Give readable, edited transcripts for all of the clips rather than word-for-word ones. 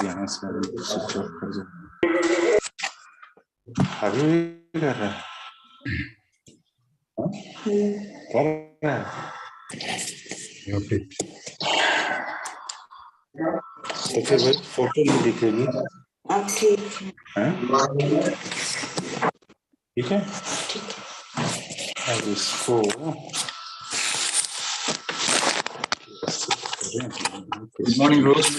यहाँ से switch off कर दो। अभी भी कर रहा है? कर रहा है? तो फिर भाई फोटो नहीं दिखेगी। ठीक है, ठीक है। अब इसको Good morning, Rose.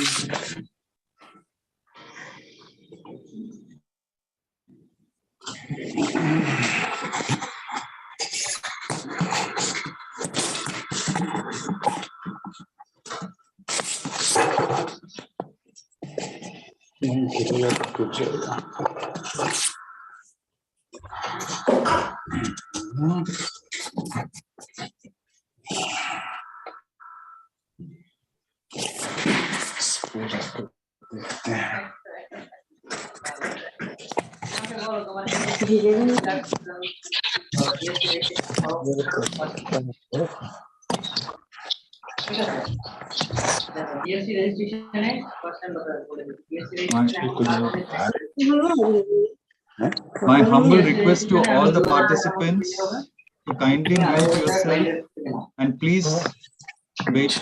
My humble request to all the participants to kindly mute yourself and please wait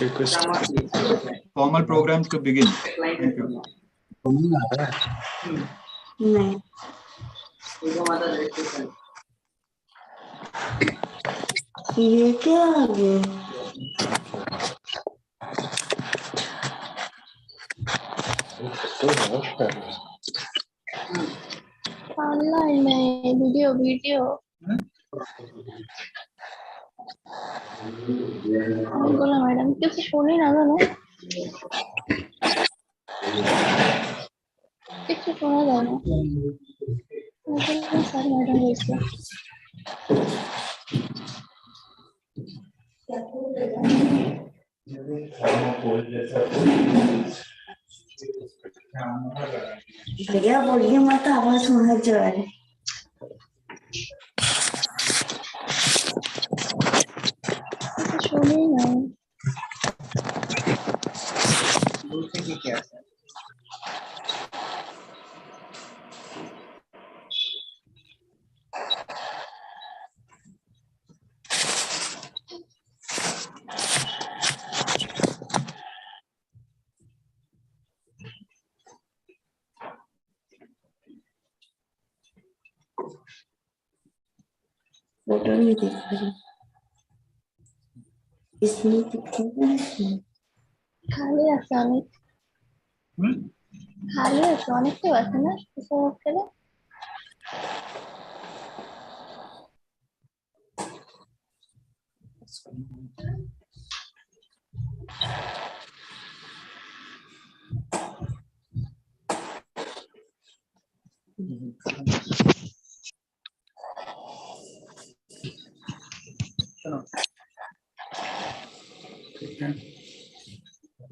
formal programs to begin. Thank you. ये क्या आ गया? ऑनलाइन में वीडियो बोला मैडम किसी सुनी ना ना किसी सुना जाना सर मैडम इसका भैया बोलिए मत आवाज सुना जा रही सुनी ना फोटो नहीं दिख रही इसमें खाली अचानक तो वैसे ना सब करे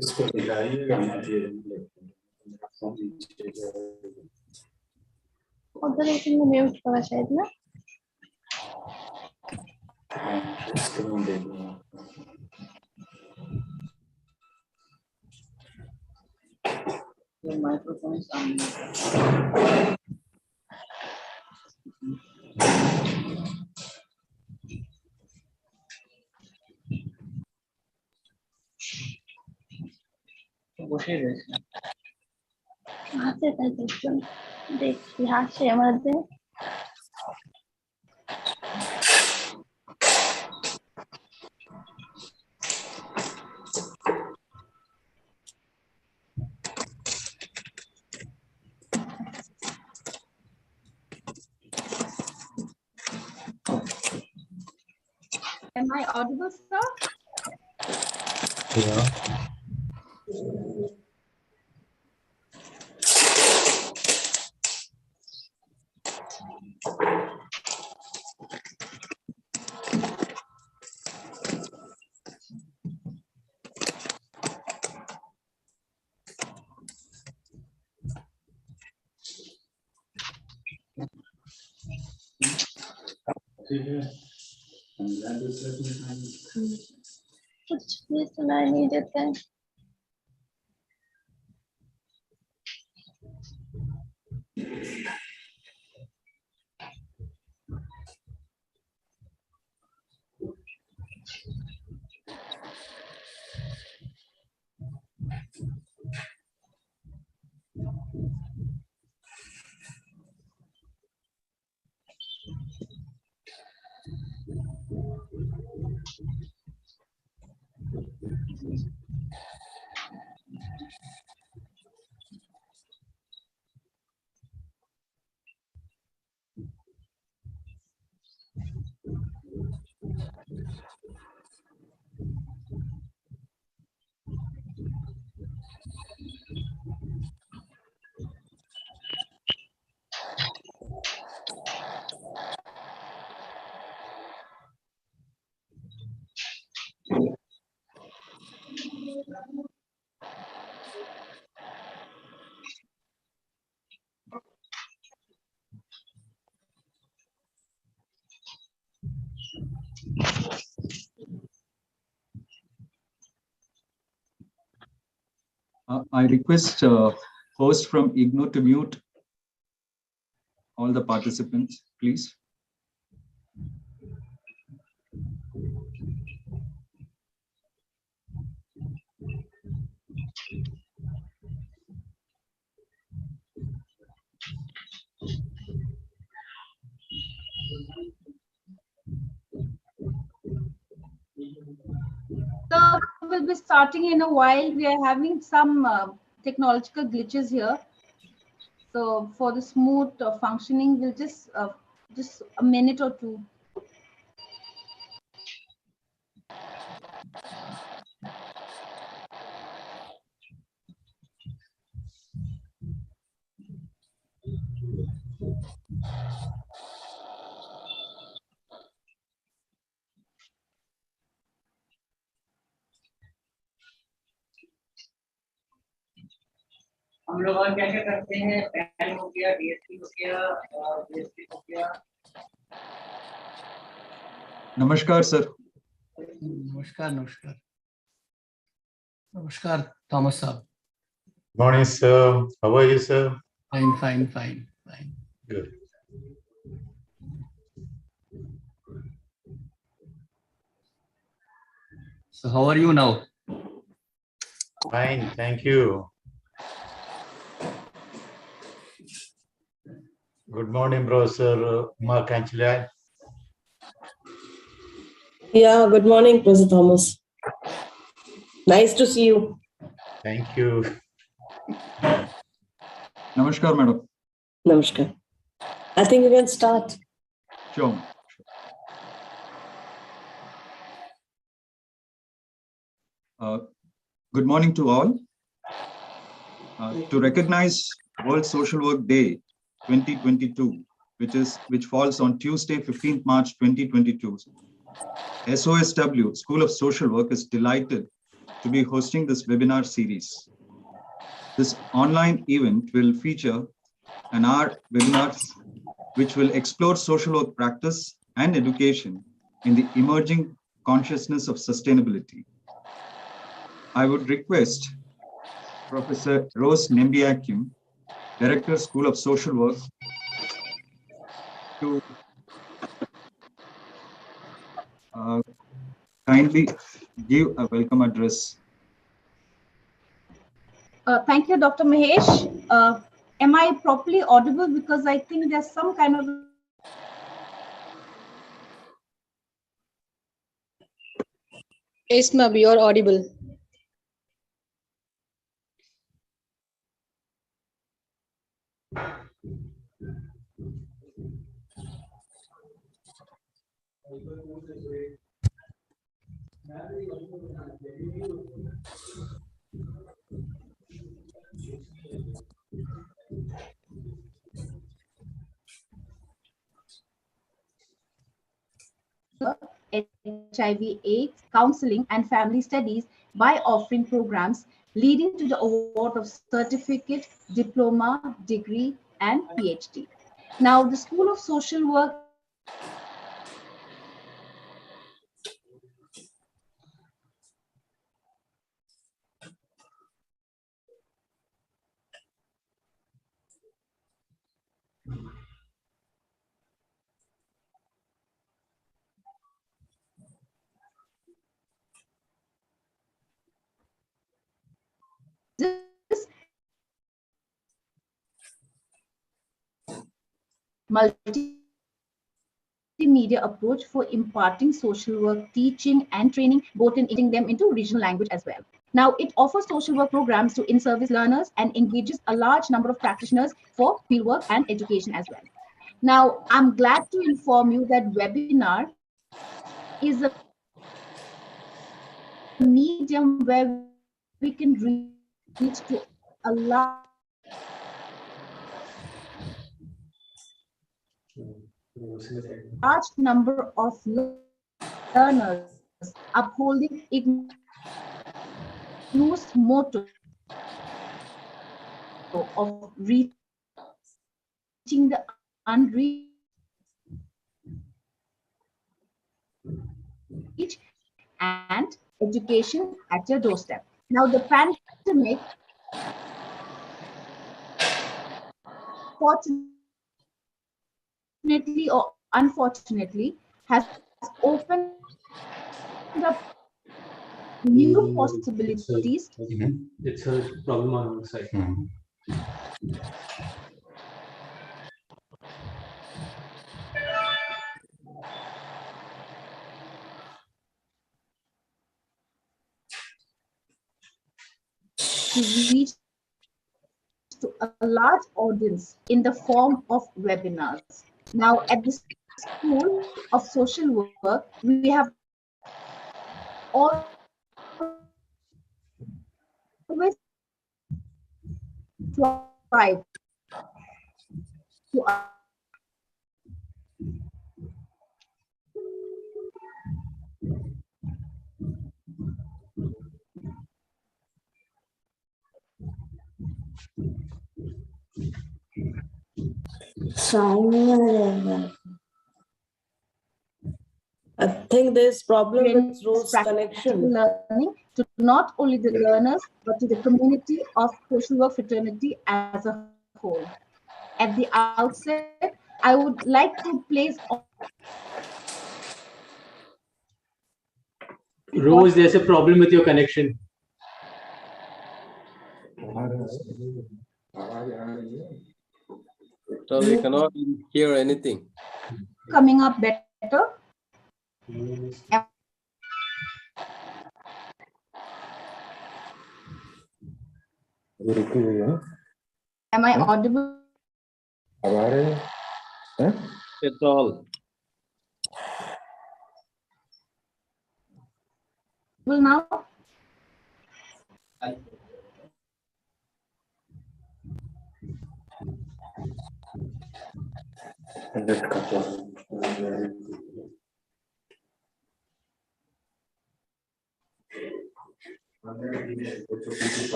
इसको दिखाइएगा उधर एक में म्यूट करा शायद ना माइक्रोफोन सामने বসে রয়েছে হাতে তাই দেখুন দেখি হাসে আমাদের Am I audible, sir? Yeah. कुछ भी सुनाई नहीं देता है। I request host from Keynote to mute all the participants, please. So we'll be starting in a while. We are having some technological glitches here. So for the smooth functioning, we'll just a minute or two. हम लोग और क्या क्या करते हैं, pan हो गया, DSP हो गया, डीएसपी हो गया। Namaskar, sir. नमस्कार नमस्कार नमस्कार थॉमस साहब। Morning, sir. How are you, sir? Fine fine fine fine. Good. So how are you now? Fine, thank you. Good morning, Professor Mark Anchela. Yeah, good morning, Professor Thomas. Nice to see you. Thank you. Namaskar, madam. Namaskar. I think we can start. Sure. Good morning to all. To recognize World Social Work Day 2022, which falls on Tuesday, 15th March 2022, SOSW, School of Social Work, is delighted to be hosting this webinar series. This online event will feature an hour webinars which will explore social work practice and education in the emerging consciousness of sustainability. I would request Professor Rose Nembiakim, Director, School of Social Work, to kindly give a welcome address. Thank you, Dr. Mahesh. Am I properly audible? Because I think there's some kind of... Yes, ma'am, you're audible. HIV/AIDS, counseling, and family studies by offering programs leading to the award of certificate, diploma, degree, and PhD. Now, the School of Social Work multimedia approach for imparting social work, teaching and training, both in integrating them into regional language as well. Now, it offers social work programs to in-service learners and engages a large number of practitioners for fieldwork and education as well. Now, I'm glad to inform you that webinar is a medium where we can reach to a large number of learners upholding IGNOU's motto of reaching the unreached and education at your doorstep. Now, the pandemic, fortunately or unfortunately, has opened up new possibilities. It's a problem on one side. To reach to a large audience in the form of webinars. Now, at the School of Social Work, we have always tried to I think there's problem with Rose's practical connection. learning to not only the learners, but to the community of social work fraternity as a whole. At the outset, I would like to place Rose, there's a problem with your connection. So we cannot hear anything. coming up better. Am I audible? It's all. Now?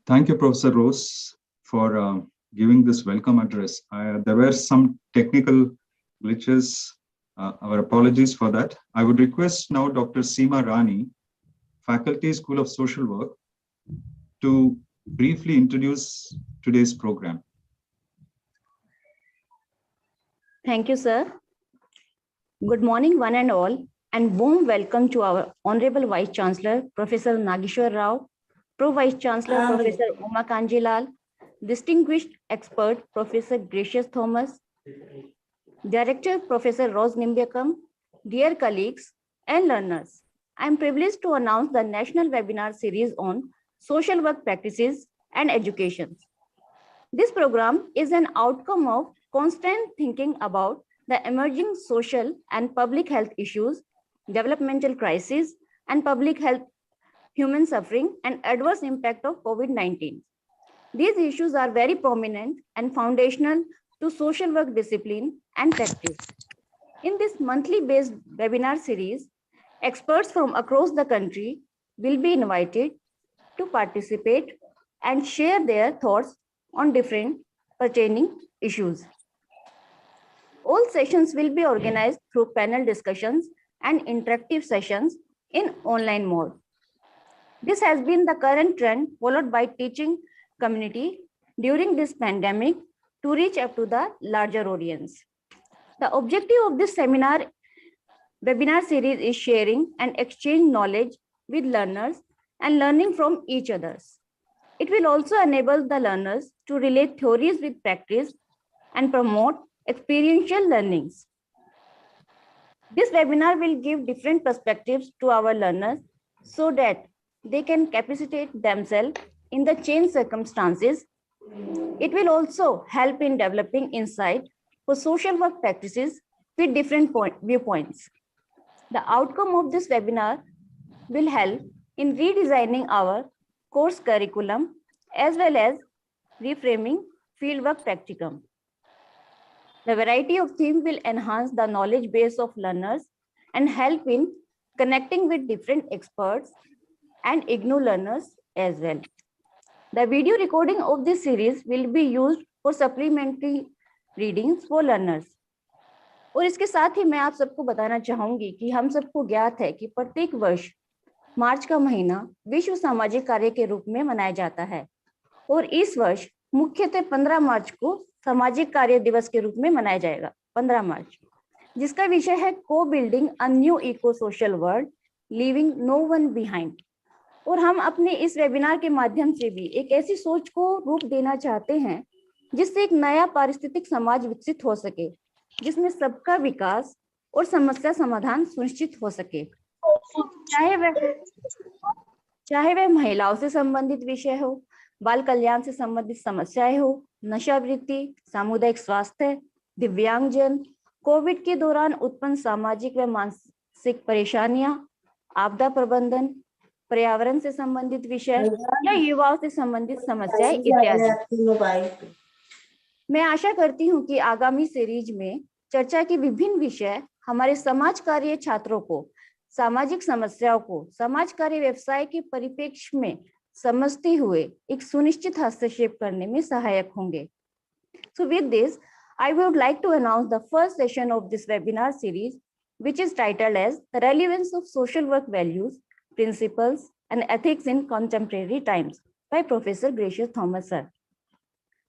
Thank you, Professor Rose, for giving this welcome address. There were some technical glitches. Our apologies for that. I would request now Dr. Seema Rani, Faculty, School of Social Work, to briefly introduce today's program. Thank you, sir. Good morning, one and all, and warm welcome to our Honorable Vice Chancellor, Professor Nageshwar Rao, Pro Vice Chancellor, Professor Uma Kanjilal, distinguished expert, Professor Gracious Thomas, Director, Professor Rose Nimbyakam, dear colleagues and learners. I am privileged to announce the National Webinar Series on Social Work Practices and Education. This program is an outcome of constant thinking about the emerging social and public health issues, developmental crises, and public health, human suffering, and adverse impact of COVID-19. These issues are very prominent and foundational to social work discipline and practice. In this monthly based webinar series, experts from across the country will be invited to participate and share their thoughts on different pertaining issues. All sessions will be organized through panel discussions and interactive sessions in online mode. This has been the current trend followed by teaching community during this pandemic to reach up to the larger audience. The objective of this webinar series is sharing and exchange knowledge with learners and learning from each other. It will also enable the learners to relate theories with practice and promote experiential learnings. This webinar will give different perspectives to our learners so that they can capacitate themselves in the changed circumstances. It will also help in developing insight for social work practices with different viewpoints. The outcome of this webinar will help in redesigning our course curriculum as well as reframing fieldwork practicum. The variety of themes will enhance the knowledge base of learners and help in connecting with different experts and IGNOU learners as well. The video recording of this series will be used for supplementary readings for learners. और इसके साथ ही मैं आप सबको बताना चाहूंगी कि हम सबको ज्ञात है कि प्रत्येक वर्ष मार्च का महीना विश्व सामाजिक कार्य के रूप में मनाया जाता है और इस वर्ष मुख्यतः 15 मार्च को सामाजिक कार्य दिवस के रूप में मनाया जाएगा, 15 मार्च, जिसका विषय है को building a new eco social world, leaving no one behind. और हम अपने इस वेबिनार के माध्यम से भी एक ऐसी सोच को रूप देना चाहते हैं जिससे एक नया पारिस्थितिक समाज विकसित हो सके, जिसमें सबका विकास और समस्या समाधान सुनिश्चित हो सके, चाहे वह महिलाओं से संबंधित विषय हो, बाल कल्याण से संबंधित समस्याएं हो, नशावृत्ति, सामुदायिक स्वास्थ्य, दिव्यांगजन, कोविड के दौरान उत्पन्न सामाजिक व मानसिक परेशानियां, आपदा प्रबंधन, पर्यावरण से संबंधित विषय या युवाओं से संबंधित समस्याएं इत्यादि। मैं आशा करती हूं कि आगामी सीरीज में चर्चा के विभिन्न विषय हमारे समाज कार्य छात्रों को सामाजिक समस्याओं को समाज कार्य व्यवसाय के परिप्रेक्ष्य में समझते हुए एक सुनिश्चित हस्तक्षेप करने में सहायक होंगे। So with this, I would like to announce the first session of this webinar series, which is titled as The Relevance of Social Work Values, Principles and Ethics in Contemporary Times by Professor Gracious Thomas, sir.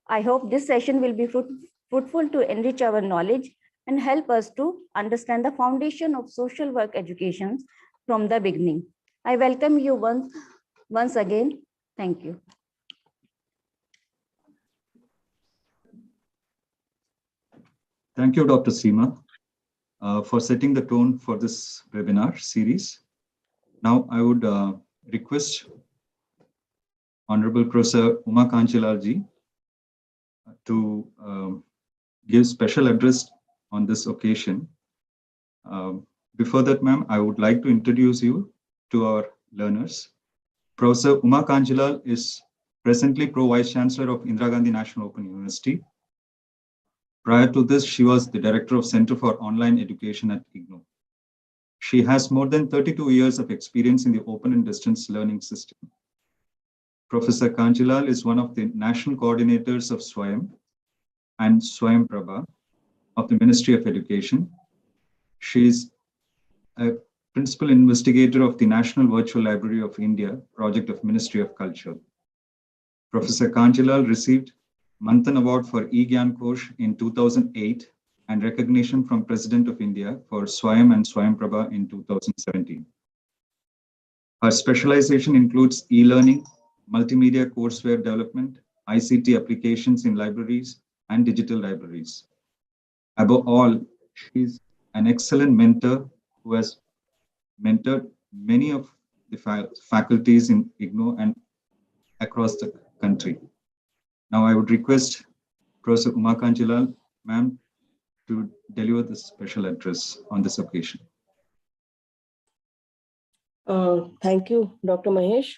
I hope this session will be fruitful to enrich our knowledge and help us to understand the foundation of social work education from the beginning. I welcome you once again. Thank you. Thank you, Dr. Seema, for setting the tone for this webinar series. Now, I would request Honorable Professor Uma Kanchilalji to give special address on this occasion. Before that, ma'am, I would like to introduce you to our learners. Professor Uma Kanchilal is presently Pro-Vice Chancellor of Indira Gandhi National Open University. Prior to this, she was the Director of Center for Online Education at IGNOU. She has more than 32 years of experience in the open and distance learning system. Professor Kanchilal is one of the national coordinators of SWAYAM and SWAYAM Prabha of the Ministry of Education. She is a principal investigator of the National Virtual Library of India project of Ministry of Culture. Professor Kanchilal received Manthan Award for E-Gyan Kosh in 2008 and recognition from President of India for SWAYAM and SWAYAM Prabha in 2017. Her specialization includes e-learning, multimedia courseware development, ICT applications in libraries, and digital libraries. Above all, she is an excellent mentor who has mentored many of the faculties in IGNOU and across the country. Now I would request Professor Uma Kanchilal, ma'am, to deliver this special address on this occasion. Thank you, Dr. Mahesh.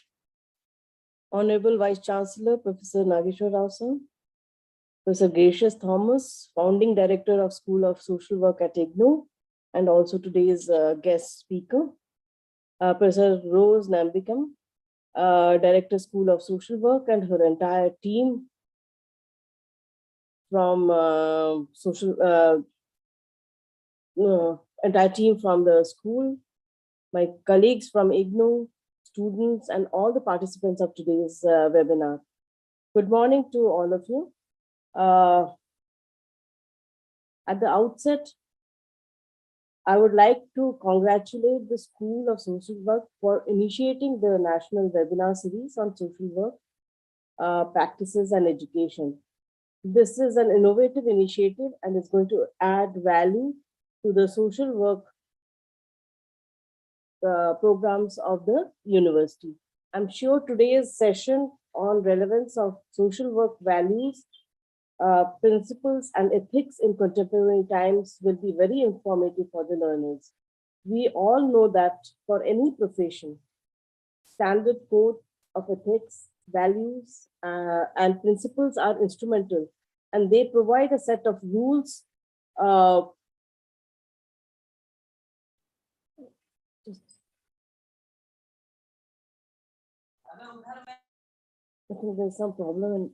Honorable Vice Chancellor, Professor Nageshwar Rao, sir. Professor Gracious Thomas, Founding Director of School of Social Work at IGNOU, and also today's guest speaker. Professor Rose Nambikam, Director, School of Social Work, and her entire team from entire team from the school, my colleagues from IGNOU, students, and all the participants of today's webinar. Good morning to all of you. At the outset, I would like to congratulate the School of Social Work for initiating the national webinar series on social work practices and education. This is an innovative initiative and is going to add value to the social work programs of the university. I'm sure today's session on relevance of social work values, principles and ethics in contemporary times will be very informative for the learners. We all know that for any profession, standard code of ethics, values, and principles are instrumental, and they provide a set of rules. I think there's some problem in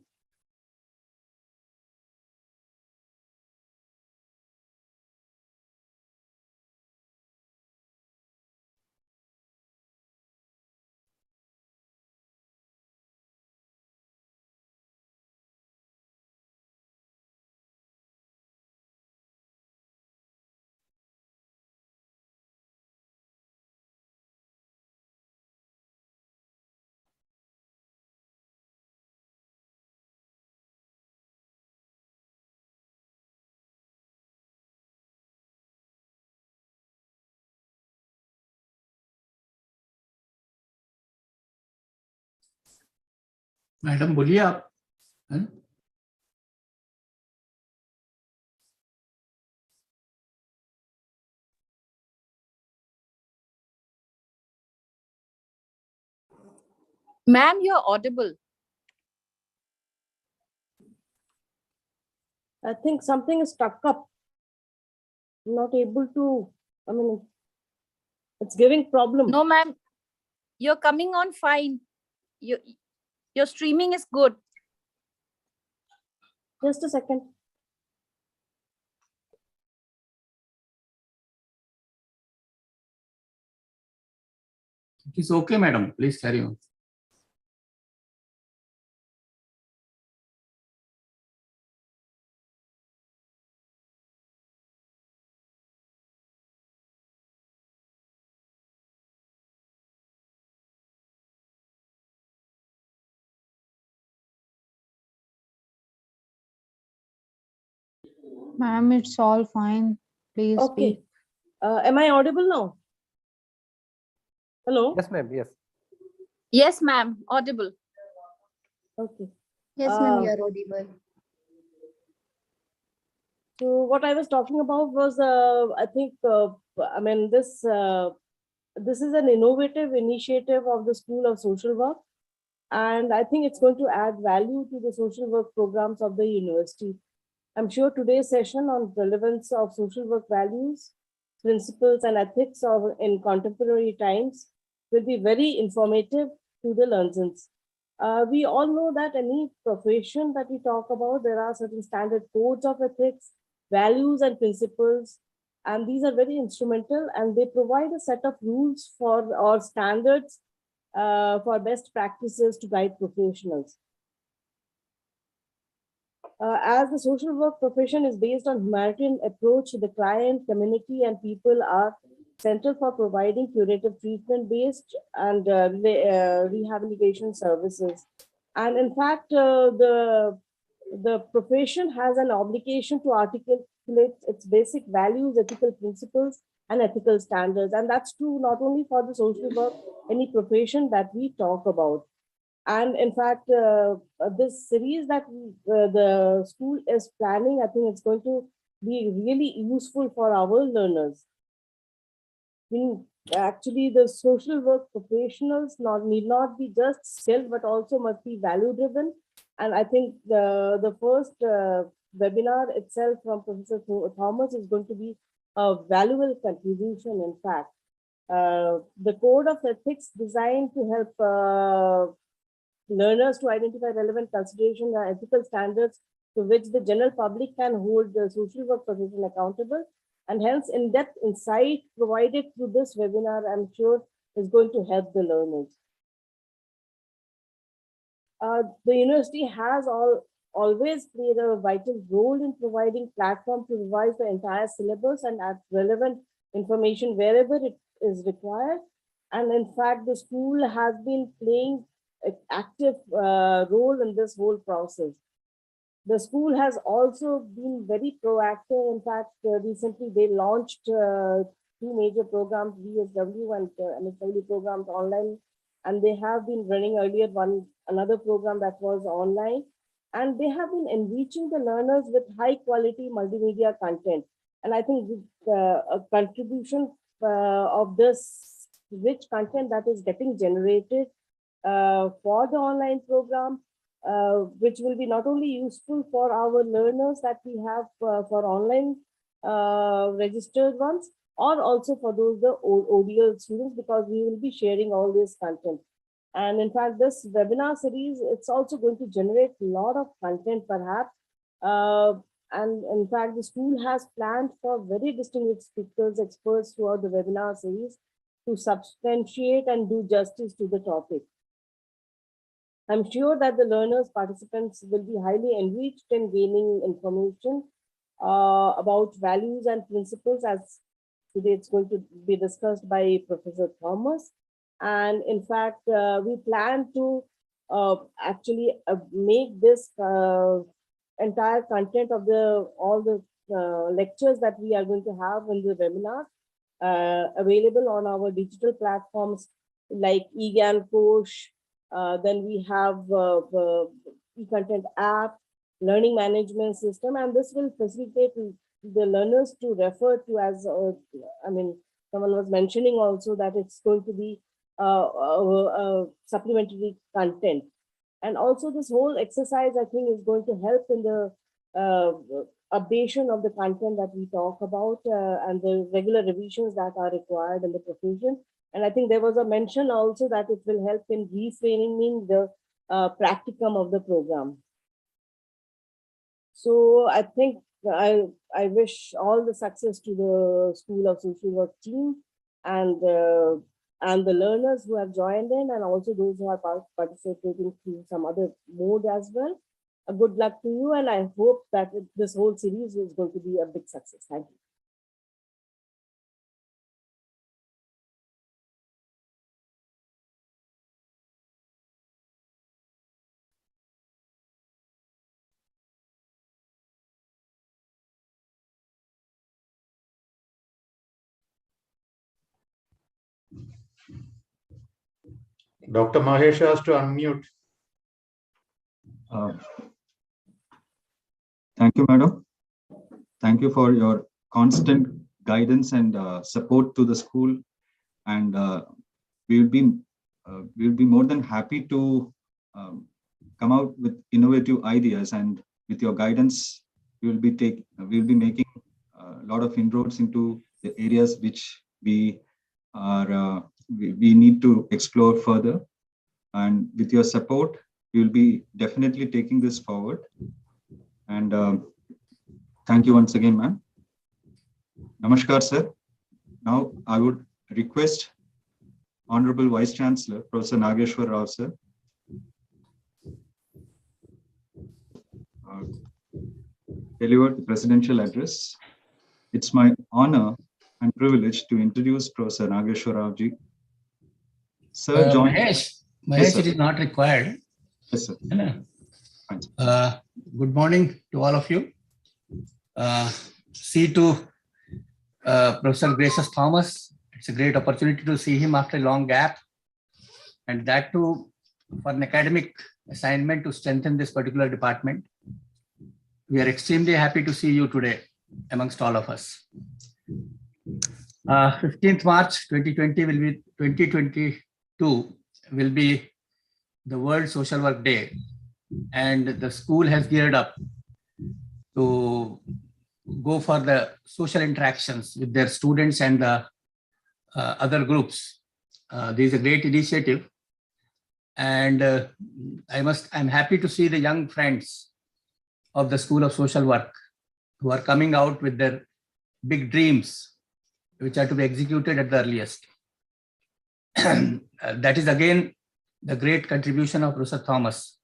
madam बोलिए आप हैं? Ma'am, you're audible. I think something is stuck up. I'm not able to, I mean, it's giving problem. No, ma'am, you're coming on fine. Your streaming is good. Just a second. It's okay, madam. Please carry on. Ma'am, it's all fine. Please Okay. speak. Am I audible now? Hello? Yes, ma'am. Yes. Yes, ma'am, audible. Okay. Yes, ma'am, you are audible. So what I was talking about was, I think, I mean, this is an innovative initiative of the School of Social Work. And I think it's going to add value to the social work programs of the university. I'm sure today's session on relevance of social work values, principles and ethics in contemporary times will be very informative to the learners. We all know that any profession that we talk about, there are certain standard codes of ethics, values and principles, and these are very instrumental and they provide a set of rules for or standards for best practices to guide professionals. As the social work profession is based on humanitarian approach, the client, community, and people are central for providing curative treatment-based and rehabilitation services. And in fact, the profession has an obligation to articulate its basic values, ethical principles, and ethical standards. And that's true not only for the social work, any profession that we talk about. And in fact, this series that the school is planning, I think it's going to be really useful for our learners. Actually, the social work professionals need not be just skilled, but also must be value driven. And I think the first webinar itself from Professor Thomas is going to be a valuable contribution, in fact. The code of ethics designed to help learners to identify relevant considerations and ethical standards to which the general public can hold the social work profession accountable. And hence, in-depth insight provided through this webinar, I'm sure, is going to help the learners. The university has always played a vital role in providing platform to revise the entire syllabus and add relevant information wherever it is required. And in fact, the school has been playing an active role in this whole process. The school has also been very proactive. In fact, recently they launched 2 major programs, BSW and MSW programs online, and they have been running earlier another program that was online, and they have been enriching the learners with high quality multimedia content. And I think a contribution of this rich content that is getting generated for the online program, which will be not only useful for our learners that we have for online registered ones, or also for those the ODL students, because we will be sharing all this content. And in fact, this webinar series, it's also going to generate a lot of content perhaps. And in fact, the school has planned for very distinguished speakers, experts throughout the webinar series to substantiate and do justice to the topic. I'm sure that the learners, participants will be highly enriched in gaining information about values and principles, as today it's going to be discussed by Professor Thomas. And in fact, we plan to actually make this entire content of all the lectures that we are going to have in the webinar available on our digital platforms like eGyan Coach. Then we have e-content app, learning management system, and this will facilitate the learners to refer to as, I mean, someone was mentioning also that it's going to be supplementary content. And also this whole exercise, I think, is going to help in the updation of the content that we talk about and the regular revisions that are required in the profession. And I think there was a mention also that it will help in reframing the practicum of the program. So I think I wish all the success to the School of Social Work team and the learners who have joined in, and also those who are participating through some other mode as well. A good luck to you, and I hope that this whole series is going to be a big success. Thank you. Dr. Mahesh has to unmute. Thank you, madam. Thank you for your constant guidance and support to the school. And we will be more than happy to come out with innovative ideas, and with your guidance, we will be making a lot of inroads into the areas which we need to explore further. And with your support, we will be definitely taking this forward. And thank you once again, ma'am. Namaskar, sir. Now I would request Honorable Vice Chancellor, Professor Nageshwar Rao, sir, deliver the presidential address. It's my honor and privilege to introduce Professor Nageshwar Rao ji. Sir, Mahesh, yes, it is not required. Yes, sir. Good morning to all of you. See to Professor Gracious Thomas. It's a great opportunity to see him after a long gap, and that too for an academic assignment to strengthen this particular department. We are extremely happy to see you today amongst all of us. 15th March 2022 will be the World Social Work Day, and the school has geared up to go for the social interactions with their students and the other groups. This is a great initiative. And I'm happy to see the young friends of the School of Social Work who are coming out with their big dreams, which are to be executed at the earliest. That is again the great contribution of Professor Thomas,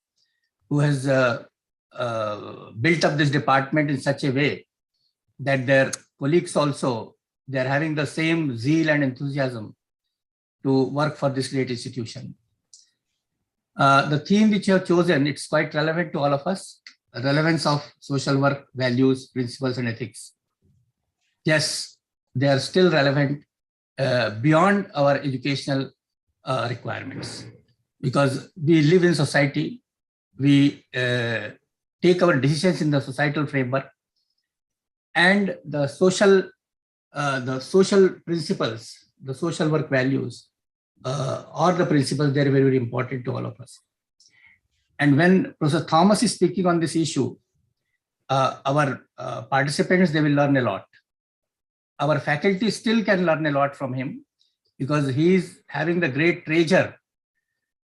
who has built up this department in such a way that their colleagues also, they're having the same zeal and enthusiasm to work for this great institution. The theme which you have chosen, it's quite relevant to all of us, relevance of social work, values, principles, and ethics. Yes, they are still relevant beyond our educational requirements, because we live in society, we take our decisions in the societal framework, and the social principles, the social work values, or the principles, they're very, very important to all of us. And when Professor Thomas is speaking on this issue, our participants, they will learn a lot. Our faculty still can learn a lot from him, because he is having the great treasure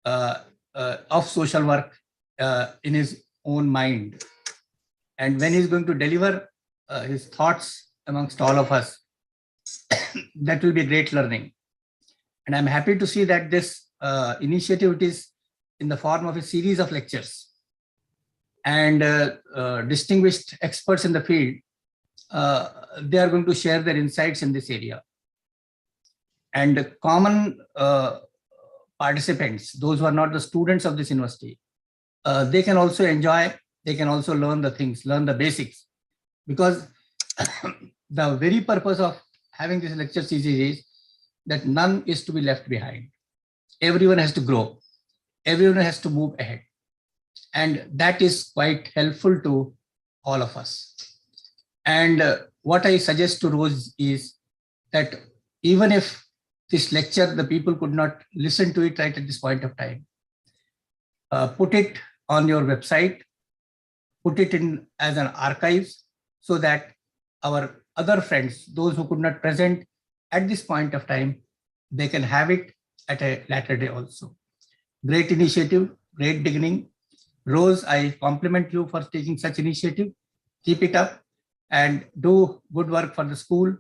of social work in his own mind. And when he's going to deliver his thoughts amongst all of us, that will be great learning. And I'm happy to see that this initiative is in the form of a series of lectures. And distinguished experts in the field, they are going to share their insights in this area. And common participants, those who are not the students of this university, they can also enjoy, they can also learn the things, learn the basics. Because the very purpose of having this lecture series is that none is to be left behind. Everyone has to grow. Everyone has to move ahead. And that is quite helpful to all of us. And what I suggest to Rose is that even if this lecture, the people could not listen to it right at this point of time, put it on your website, put it in as an archive, so that our other friends, those who could not present at this point of time, they can have it at a later day also. Great initiative, great beginning. Rose, I compliment you for taking such initiative. Keep it up and do good work for the school.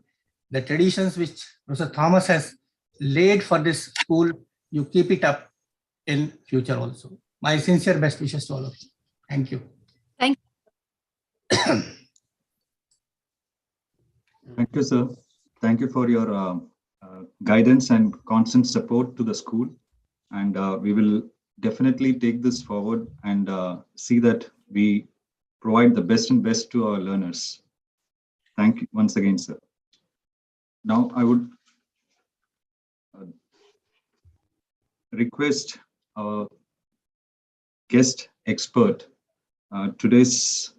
The traditions which Professor Thomas has laid for this school, you keep it up in future also. My sincere best wishes to all of you. Thank you. Thank you. Thank you, sir. Thank you for your guidance and constant support to the school. And we will definitely take this forward and see that we provide the best and best to our learners. Thank you once again, sir. Now I would request our guest expert, today's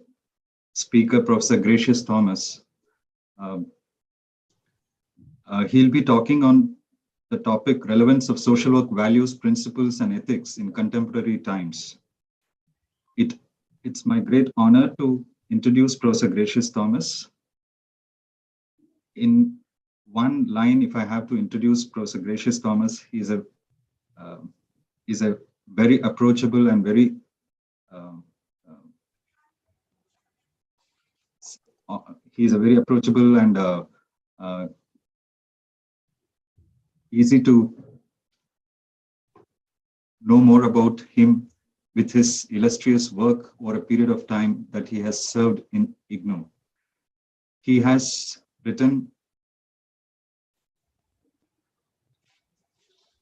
speaker, Professor Gracious Thomas. He'll be talking on the topic relevance of social work values, principles, and ethics in contemporary times. It's my great honor to introduce Professor Gracious Thomas. In one line, if I have to introduce Professor Gracious Thomas, he's a very approachable and very easy to know more about him with his illustrious work over a period of time that he has served in IGNOU. He has written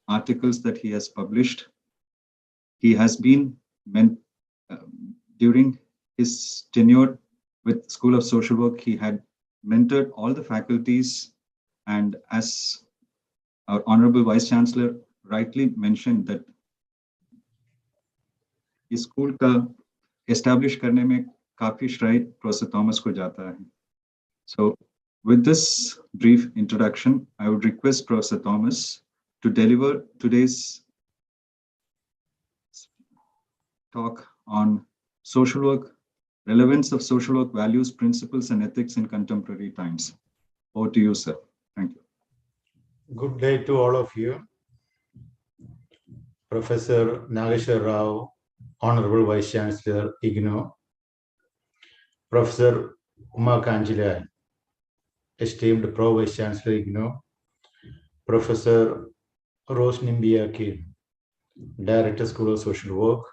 articles that he has published. He has been, during his tenure with School of Social Work, he had mentored all the faculties, and as our Honorable Vice Chancellor rightly mentioned, that इस school का establish करने में काफी श्रेय Professor Thomas को जाता है. So with this brief introduction, I would request Professor Thomas to deliver today's talk on social work, relevance of social work values, principles, and ethics in contemporary times. Over to you, sir. Thank you. Good day to all of you. Professor Nageshwar Rao, Honorable Vice Chancellor, IGNOU. Professor Uma Kanjilai, esteemed Pro Vice Chancellor, IGNOU. Professor Rose Nimbiaki, Director, School of Social Work.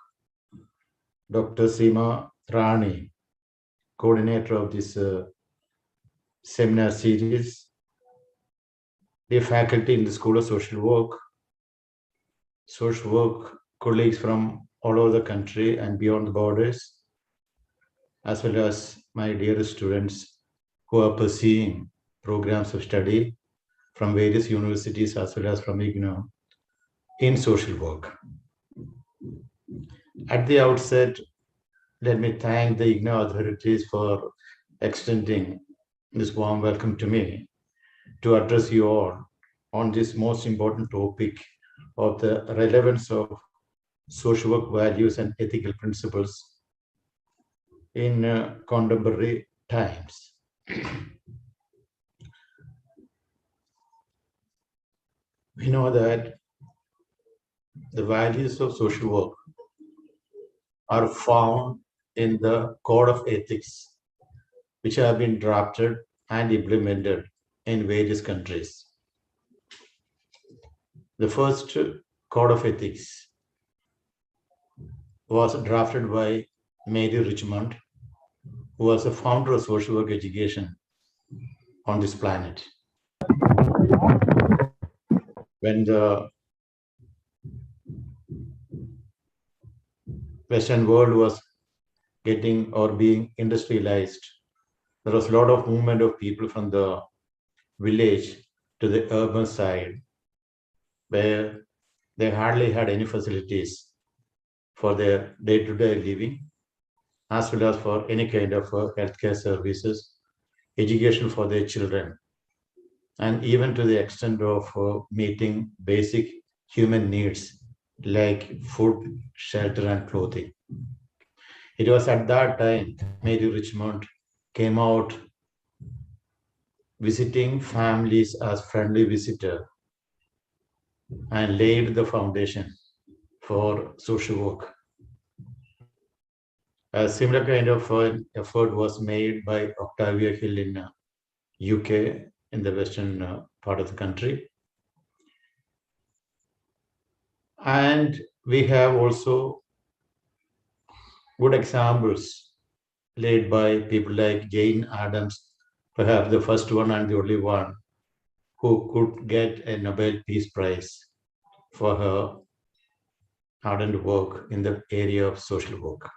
Dr. Seema Rani, coordinator of this seminar series. The faculty in the School of Social Work colleagues from all over the country and beyond the borders, as well as my dear students who are pursuing programs of study from various universities as well as from IGNOU in social work. At the outset, let me thank the IGNOU authorities for extending this warm welcome to me to address you all on this most important topic of the relevance of social work values and ethical principles in contemporary times. We know that the values of social work are found in the Code of Ethics, which have been drafted and implemented in various countries. The first Code of Ethics was drafted by Mary Richmond, who was the founder of social work education on this planet. When the Western world was getting or being industrialized, there was a lot of movement of people from the village to the urban side, where they hardly had any facilities for their day-to-day living, as well as for any kind of healthcare services, education for their children, and even to the extent of meeting basic human needs like food, shelter, and clothing. It was at that time Mary Richmond came out visiting families as friendly visitor and laid the foundation for social work. A similar kind of effort was made by Octavia Hill in UK, in the western part of the country. And we have also good examples laid by people like Jane Addams, perhaps the first one and the only one who could get a Nobel Peace Prize for her ardent work in the area of social work.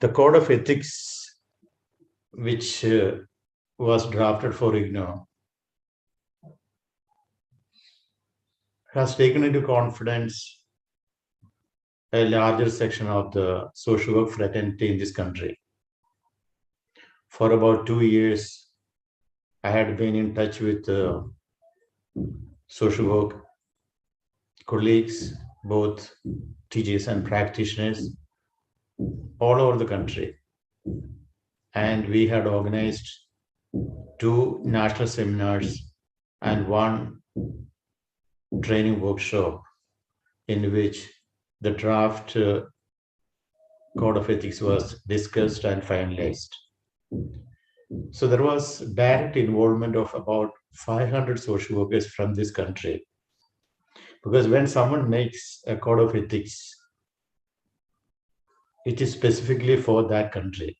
The Code of Ethics, which was drafted for IGNOU, has taken into confidence a larger section of the social work fraternity in this country. For about 2 years, I had been in touch with social work colleagues, both teachers and practitioners, all over the country. And we had organized 2 national seminars and 1 training workshop in which the draft Code of Ethics was discussed and finalized. So there was direct involvement of about 500 social workers from this country. Because when someone makes a Code of Ethics, it is specifically for that country,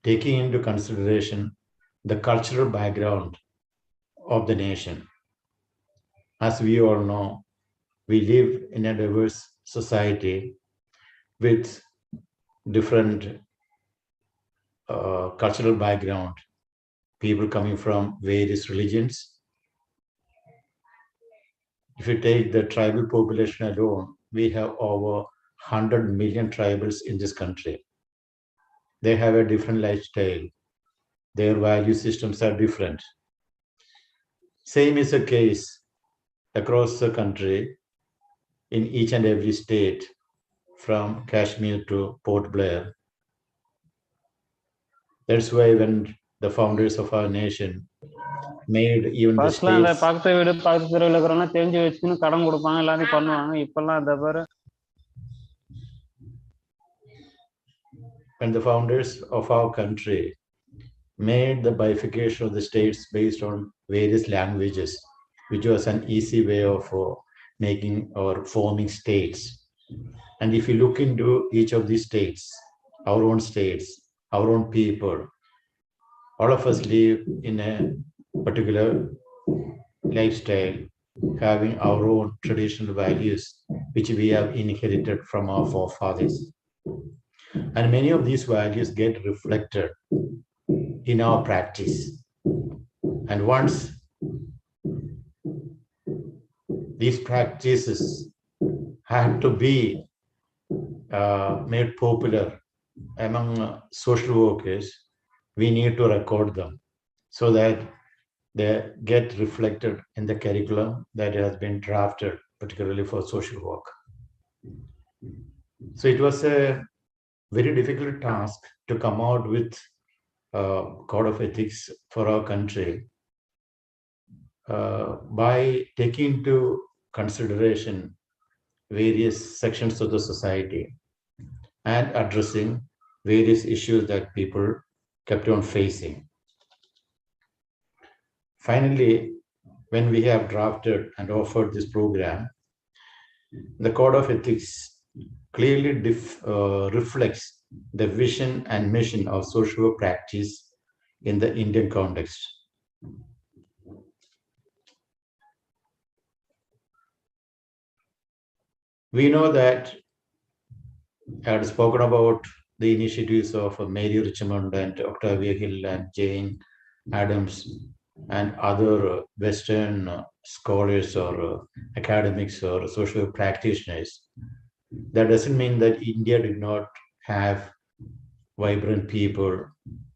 taking into consideration the cultural background of the nation. As we all know, we live in a diverse society with different cultural background, people coming from various religions. If you take the tribal population alone, we have over 100 million tribals in this country. They have a different lifestyle. Their value systems are different. Same is the case across the country in each and every state, from Kashmir to Port Blair. That's why when the founders of our nation made even the ஃபர்ஸ்ட்லாம் இந்த states, பக்கத்து வீடு பக்கத்து தெருவில் இருக்கிறவங்க தெரிஞ்சு வச்சுக்கின்னு கடன் கொடுப்பாங்க எல்லாத்தையும் பண்ணுவாங்க. இப்பெல்லாம் அதை பாரு. when the founders of our country made the bifurcation of the states based on various languages, which was an easy way of making or forming states. And if you look into each of these states, our own people, all of us live in a particular lifestyle, having our own traditional values, which we have inherited from our forefathers. And many of these values get reflected in our practice. And once these practices had to be made popular among social workers, we need to record them so that they get reflected in the curriculum that has been drafted, particularly for social work. So it was a very difficult task to come out with a code of ethics for our country by taking into consideration various sections of the society and addressing various issues that people kept on facing. Finally, when we have drafted and offered this program, the Code of Ethics clearly reflects the vision and mission of social work practice in the Indian context. We know that I had spoken about the initiatives of Mary Richmond and Octavia Hill and Jane Addams and other Western scholars or academics or social practitioners. That doesn't mean that India did not have vibrant people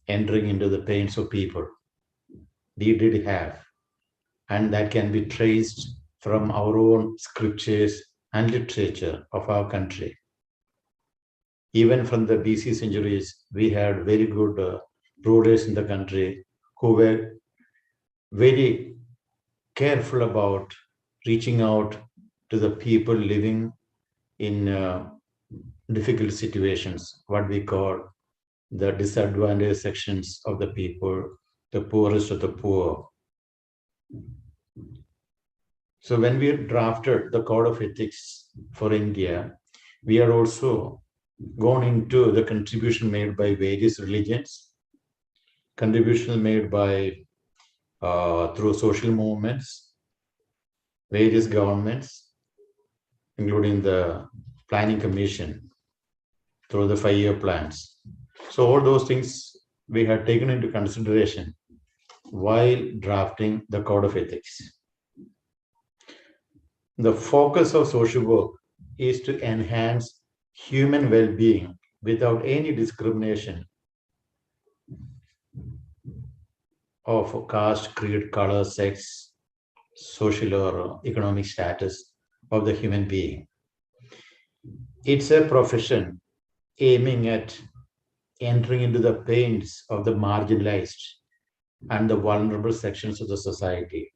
entering into the pains of people. We did have, and that can be traced from our own scriptures and literature of our country. Even from the BC centuries, we had very good rulers in the country who were very careful about reaching out to the people living in difficult situations, what we call the disadvantaged sections of the people, the poorest of the poor. So when we drafted the Code of Ethics for India, we are also gone into the contribution made by various religions, contributions made by through social movements, various governments, including the Planning Commission, through the 5-year plans. So all those things we had taken into consideration while drafting the Code of Ethics. The focus of social work is to enhance human well-being without any discrimination of caste, creed, color, sex, social or economic status of the human being. It's a profession aiming at entering into the pains of the marginalized and the vulnerable sections of the society.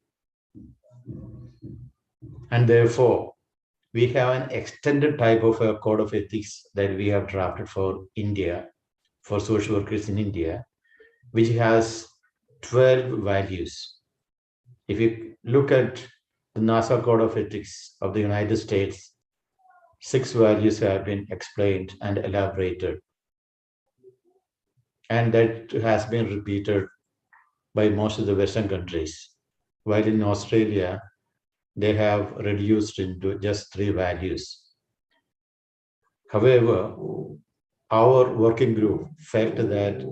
And therefore, we have an extended type of a code of ethics that we have drafted for India, for social workers in India, which has 12 values. If you look at the NASA Code of Ethics of the United States, 6 values have been explained and elaborated. And that has been repeated by most of the Western countries. While in Australia, they have reduced into just 3 values. However, our working group felt that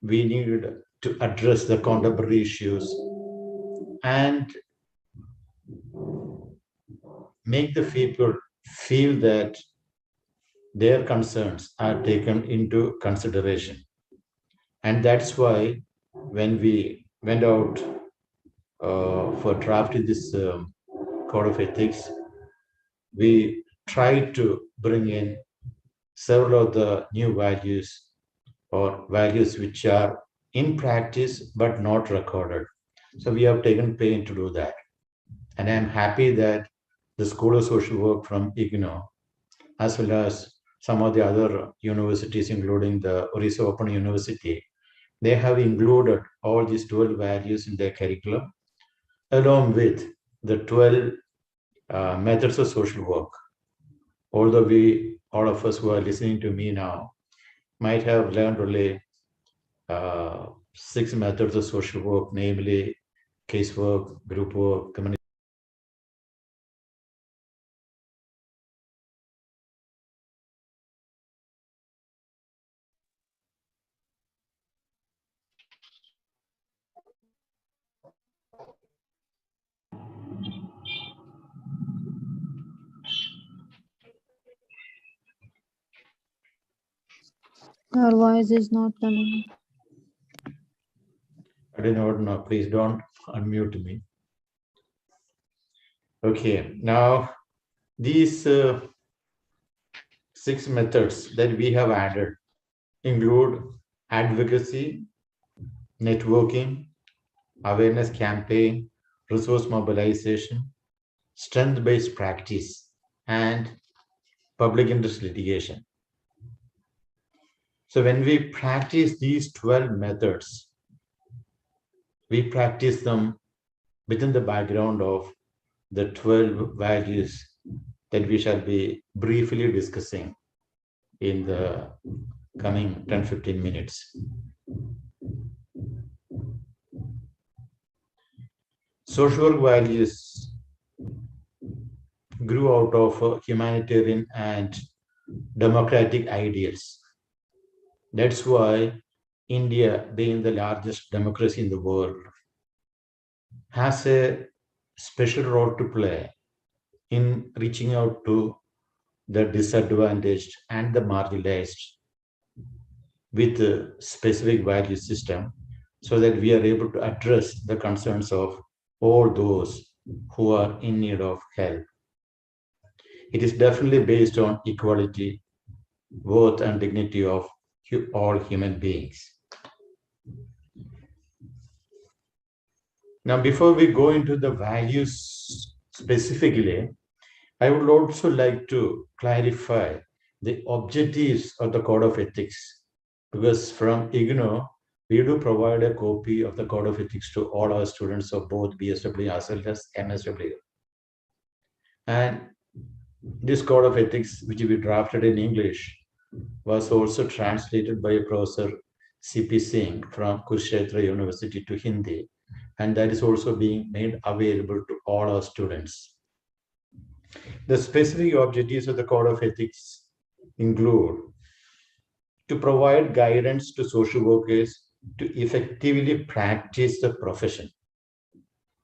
we needed to address the contemporary issues and make the people feel that their concerns are taken into consideration. And that's why when we went out for drafting this Code of Ethics, we tried to bring in several of the new values or values which are in practice but not recorded. So we have taken pain to do that. And I'm happy that the School of Social Work from IGNOU, as well as some of the other universities, including the Orissa Open University, they have included all these 12 values in their curriculum, along with the 12 methods of social work. Although all of us who are listening to me now, might have learned only 6 methods of social work, namely casework, group work, community. Your voice is not coming. I don't know. Please don't unmute me. Okay, now these 6 methods that we have added include advocacy, networking, awareness campaign, resource mobilization, strength-based practice, and public interest litigation. So when we practice these 12 methods, we practice them within the background of the 12 values that we shall be briefly discussing in the coming 10-15 minutes. Social work values grew out of humanitarian and democratic ideals. That's why India, being the largest democracy in the world, has a special role to play in reaching out to the disadvantaged and the marginalized with a specific value system, so that we are able to address the concerns of all those who are in need of help. It is definitely based on equality, worth, and dignity of all human beings. Now, before we go into the values specifically, I would also like to clarify the objectives of the Code of Ethics, because from IGNOU, we do provide a copy of the Code of Ethics to all our students of both BSW as well as MSW. And this Code of Ethics, which we drafted in English, was also translated by Professor C.P. Singh from Kurukshetra University to Hindi, and that is also being made available to all our students. The specific objectives of the Code of Ethics include to provide guidance to social workers to effectively practice the profession.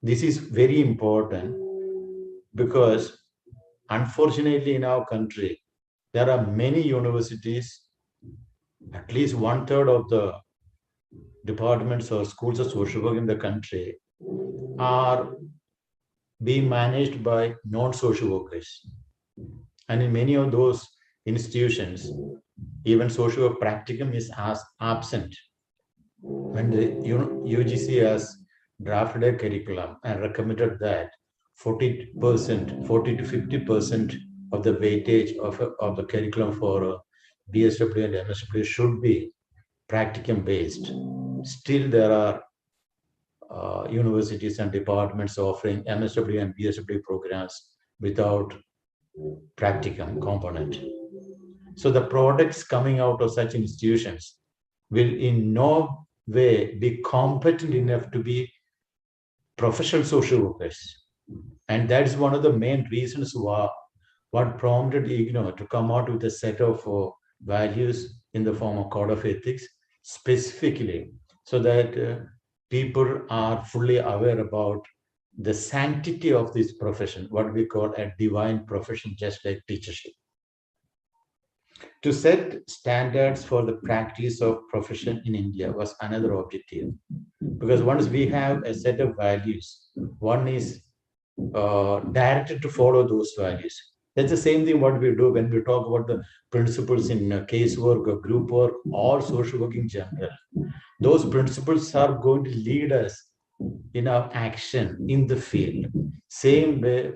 This is very important because, unfortunately, in our country, there are many universities, at least 1/3 of the departments or schools of social work in the country are being managed by non-social workers. And in many of those institutions, even social work practicum is absent. When the UGC has drafted a curriculum and recommended that 40% to 50% of the weightage of the curriculum for BSW and MSW should be practicum based. Still, there are universities and departments offering MSW and BSW programs without practicum component. So the products coming out of such institutions will in no way be competent enough to be professional social workers. And that is one of the main reasons what prompted IGNOU to come out with a set of values in the form of Code of Ethics, specifically so that people are fully aware about the sanctity of this profession, what we call a divine profession, just like teachership. To set standards for the practice of profession in India was another objective, because once we have a set of values, one is directed to follow those values. That's the same thing what we do when we talk about the principles in casework or group work or social work in general. Those principles are going to lead us in our action in the field. Same way,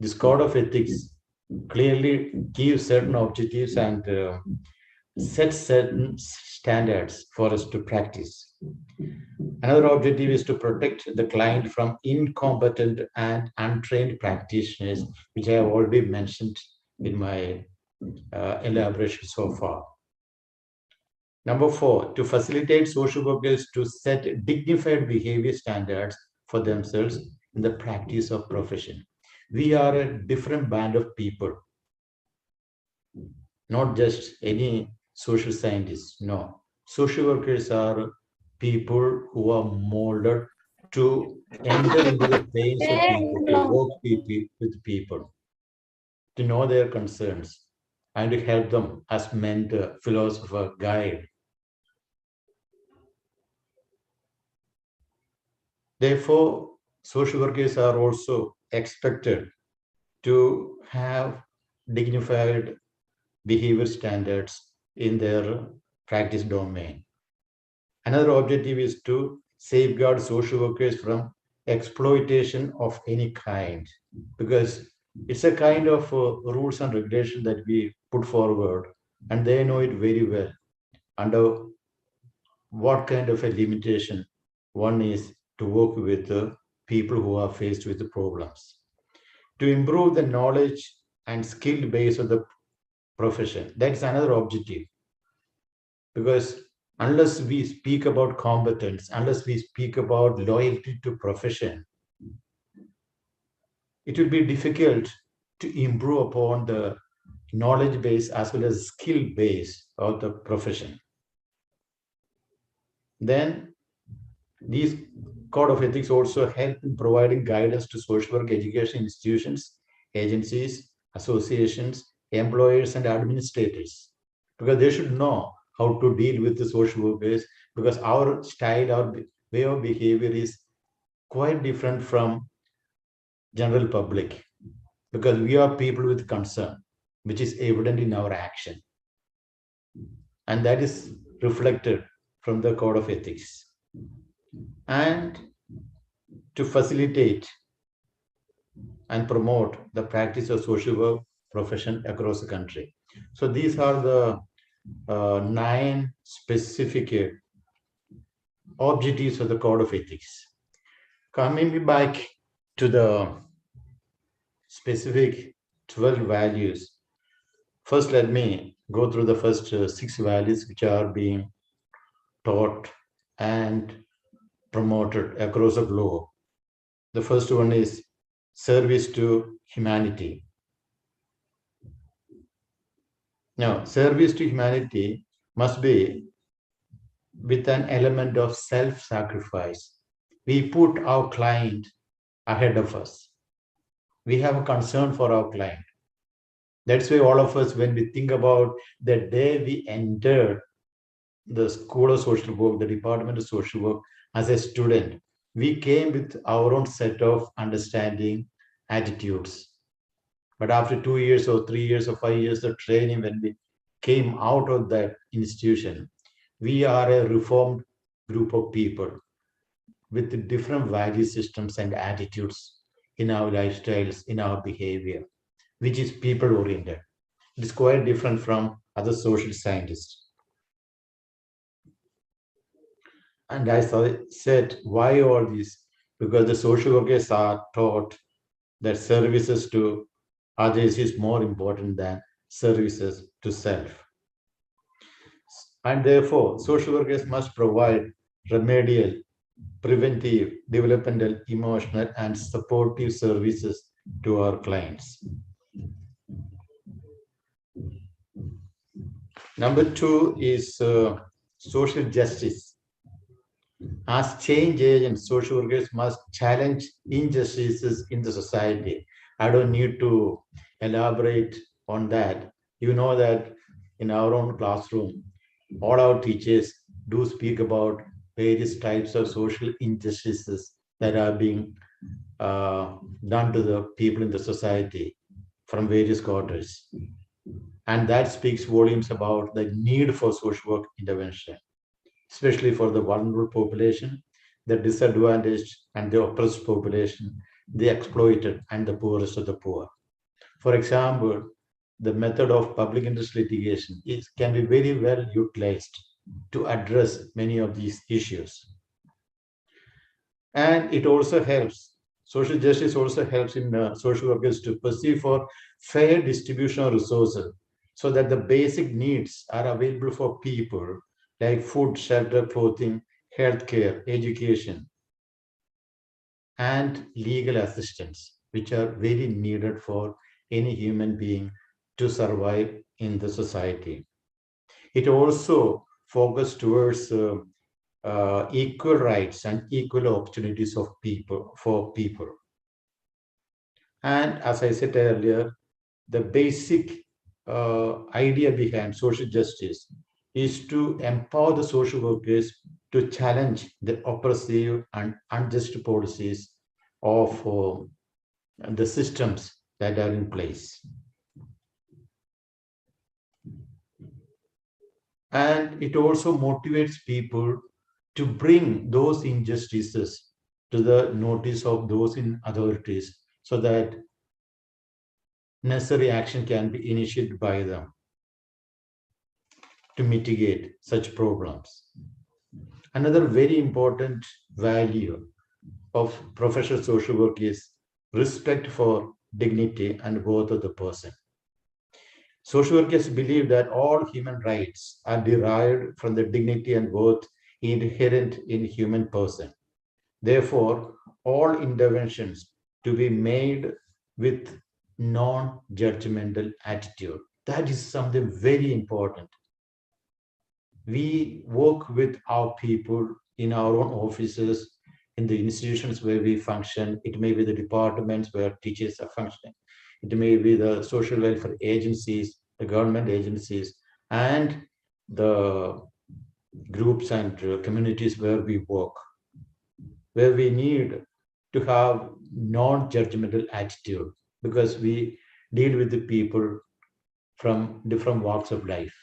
this code of ethics clearly gives certain objectives and sets certain standards for us to practice. Another objective is to protect the client from incompetent and untrained practitioners, which I have already mentioned in my elaboration so far. Number 4, to facilitate social workers to set dignified behavior standards for themselves in the practice of profession. We are a different band of people, not just any social scientists. No, social workers are people who are molded to enter into the pains of people, to work with people, to know their concerns, and to help them as mentor, philosopher, guide. Therefore, social workers are also expected to have dignified behavior standards in their practice domain. Another objective is to safeguard social workers from exploitation of any kind, because it's a kind of rules and regulation that we put forward, and they know it very well under what kind of a limitation one is to work with the people who are faced with the problems. To improve the knowledge and skill base of the profession, that's another objective. Because unless we speak about competence, unless we speak about loyalty to profession, it will be difficult to improve upon the knowledge base as well as skill base of the profession. Then these code of ethics also help in providing guidance to social work education institutions, agencies, associations, employers, and administrators, because they should know how to deal with the social workers, because our style, our way of behavior is quite different from general public, because we are people with concern, which is evident in our action. And that is reflected from the code of ethics. And to facilitate and promote the practice of social work profession across the country. So these are the 9 specific objectives of the code of ethics. Coming back to the specific 12 values, first let me go through the first 6 values which are being taught and promoted across the globe. The first one is service to humanity. Now, service to humanity must be with an element of self-sacrifice. We put our client ahead of us. We have a concern for our client. That's why all of us, when we think about the day we entered the School of Social Work, the Department of Social Work as a student, we came with our own set of understanding, attitudes. But after 2 years or 3 years or 5 years of training, when we came out of that institution, we are a reformed group of people with different value systems and attitudes in our lifestyles, in our behavior, which is people-oriented. It is quite different from other social scientists. And as I said, why all this? Because the social workers are taught that services to others is more important than services to self. And therefore, social workers must provide remedial, preventive, developmental, emotional, and supportive services to our clients. Number 2 is social justice. As change agents, social workers must challenge injustices in the society. I don't need to elaborate on that. You know that in our own classroom, all our teachers do speak about various types of social injustices that are being done to the people in the society. from various quarters. And that speaks volumes about the need for social work intervention, especially for the vulnerable population, the disadvantaged and the oppressed population, the exploited and the poorest of the poor. For example, the method of public interest litigation can be very well utilized to address many of these issues. And it also helps, social justice also helps in social workers to pursue for fair distribution of resources so that the basic needs are available for people like food, shelter, clothing, healthcare, education, and legal assistance, which are very needed for any human being to survive in the society. It also focuses towards equal rights and equal opportunities of people for people. And as I said earlier, the basic idea behind social justice is to empower the social workers to challenge the oppressive and unjust policies of the systems that are in place. And it also motivates people to bring those injustices to the notice of those in authorities so that necessary action can be initiated by them to mitigate such problems. Another very important value of professional social work is respect for dignity and worth of the person. Social workers believe that all human rights are derived from the dignity and worth inherent in human person. Therefore, all interventions to be made with non-judgmental attitude. That is something very important. We work with our people in our own offices, in the institutions where we function. It may be the departments where teachers are functioning. It may be the social welfare agencies, the government agencies, and the groups and communities where we work, where we need to have non-judgmental attitude because we deal with the people from different walks of life.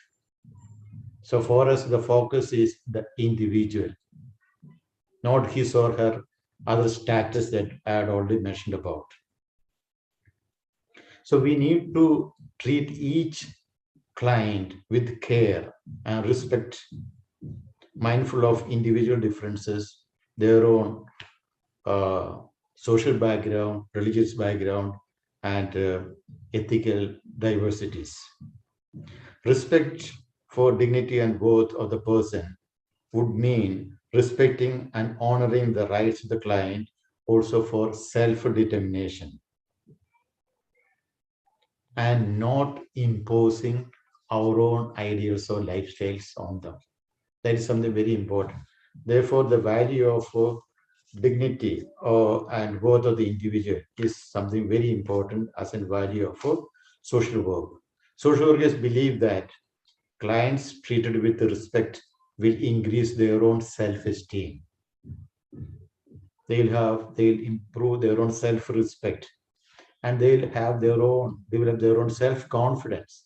So for us, the focus is the individual, not his or her other status that I had already mentioned about. So we need to treat each client with care and respect, mindful of individual differences, their own social background, religious background, and ethical diversities. Respect for dignity and worth of the person would mean respecting and honoring the rights of the client, also for self-determination, and not imposing our own ideals or lifestyles on them. That is something very important. Therefore, the value of dignity and worth of the individual is something very important as a value of social work. Social workers believe that clients treated with respect will increase their own self-esteem. They'll improve their own self-respect, and they'll develop their own self-confidence.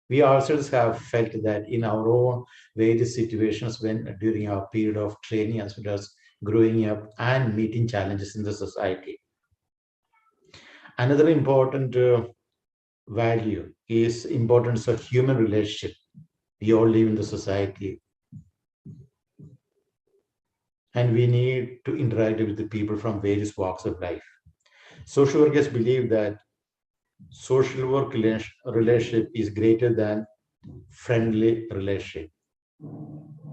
We ourselves have felt that in our own various situations when during our period of training as well as growing up and meeting challenges in the society. Another important value is importance of human relationship. We all live in the society, and we need to interact with the people from various walks of life. Social workers believe that social work relationship is greater than friendly relationship.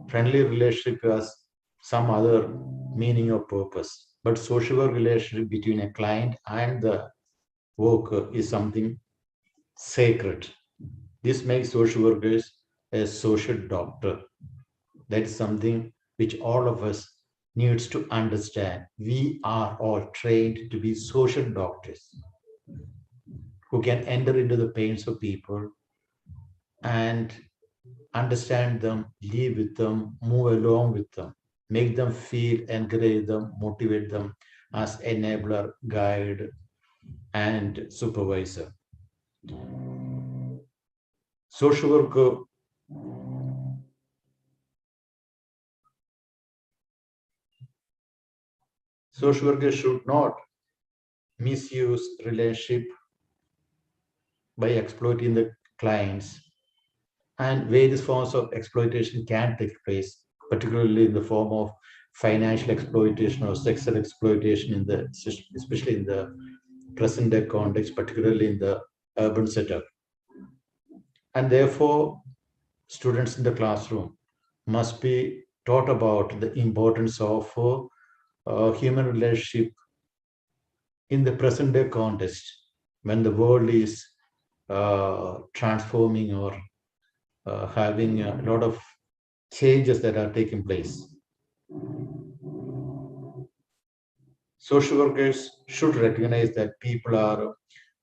Friendly relationship has some other meaning or purpose, but social work relationship between a client and the worker is something sacred. This makes social workers a social doctor. That is something which all of us needs to understand. We are all trained to be social doctors who can enter into the pains of people and understand them, live with them, move along with them, make them feel, encourage them, motivate them as enabler, guide, and supervisor. Social worker should not misuse relationship by exploiting the clients, and various forms of exploitation can take place, particularly in the form of financial exploitation or sexual exploitation especially in the present day context, particularly in the urban setup. And therefore, students in the classroom must be taught about the importance of human relationship in the present day context when the world is transforming or having a lot of changes that are taking place. Social workers should recognize that people are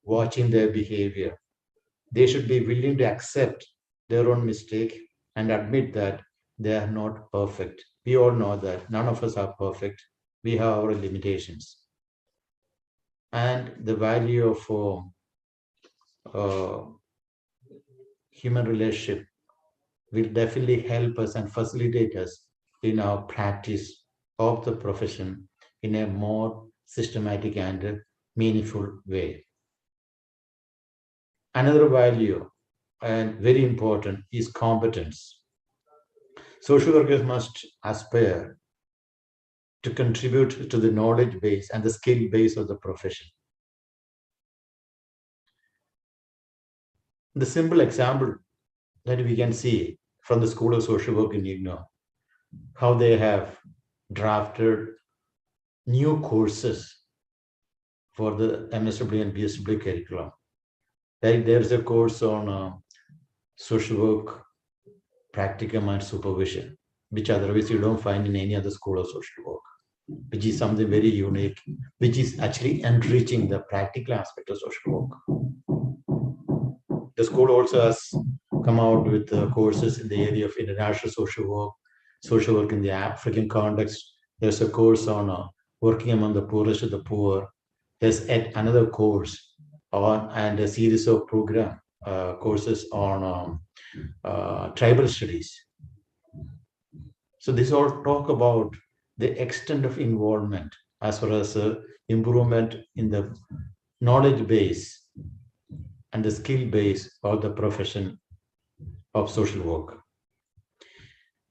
watching their behavior. They should be willing to accept their own mistake and admit that they are not perfect. We all know that none of us are perfect. We have our limitations. And the value of human relationship will definitely help us and facilitate us in our practice of the profession in a more systematic and meaningful way. Another value, and very important, is competence. Social workers must aspire to contribute to the knowledge base and the skill base of the profession. The simple example that we can see from the School of Social Work in IGNOU, how they have drafted new courses for the MSW and BSW curriculum. There's a course on social work, practicum and supervision, which otherwise you don't find in any other school of social work, which is something very unique, which is actually enriching the practical aspect of social work. The school also has come out with courses in the area of international social work in the African context. There's a course on working among the poorest of the poor. There's another course on and a series of program courses on tribal studies. So this all talk about the extent of involvement as far as improvement in the knowledge base and the skill base of the profession of social work.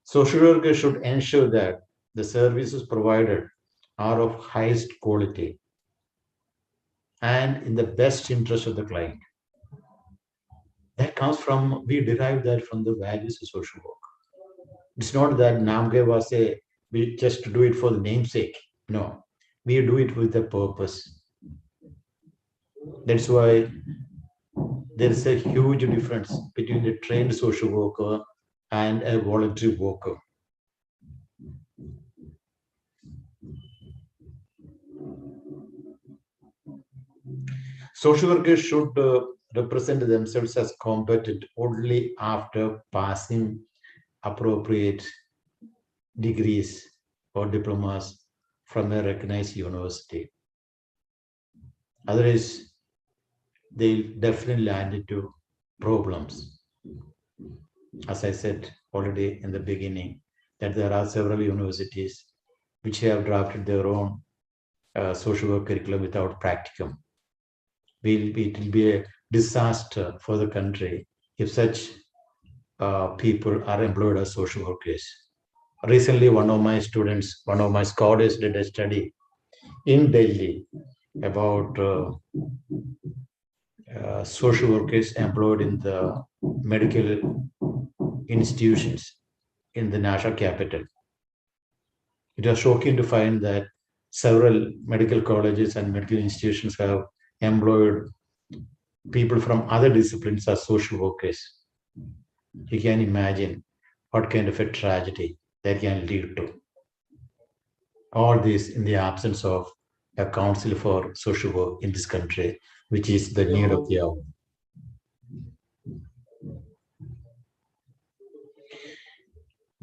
Social workers should ensure that the services provided are of highest quality and in the best interest of the client. That comes from, we derive that from the values of social work. It's not that Namge was we just do it for the namesake. No, we do it with a purpose. That's why there is a huge difference between a trained social worker and a voluntary worker. Social workers should represent themselves as competent only after passing appropriate degrees or diplomas from a recognized university. Otherwise, they'll definitely land into problems. As I said already in the beginning, that there are several universities which have drafted their own social work curriculum without practicum. It will be a disaster for the country if such people are employed as social workers. Recently, one of my scholars did a study in Delhi about social workers employed in the medical institutions in the national capital. It was shocking to find that several medical colleges and medical institutions have employed people from other disciplines as social workers. You can imagine what kind of a tragedy that can lead to. All this in the absence of a council for social work in this country, which is the need of the hour.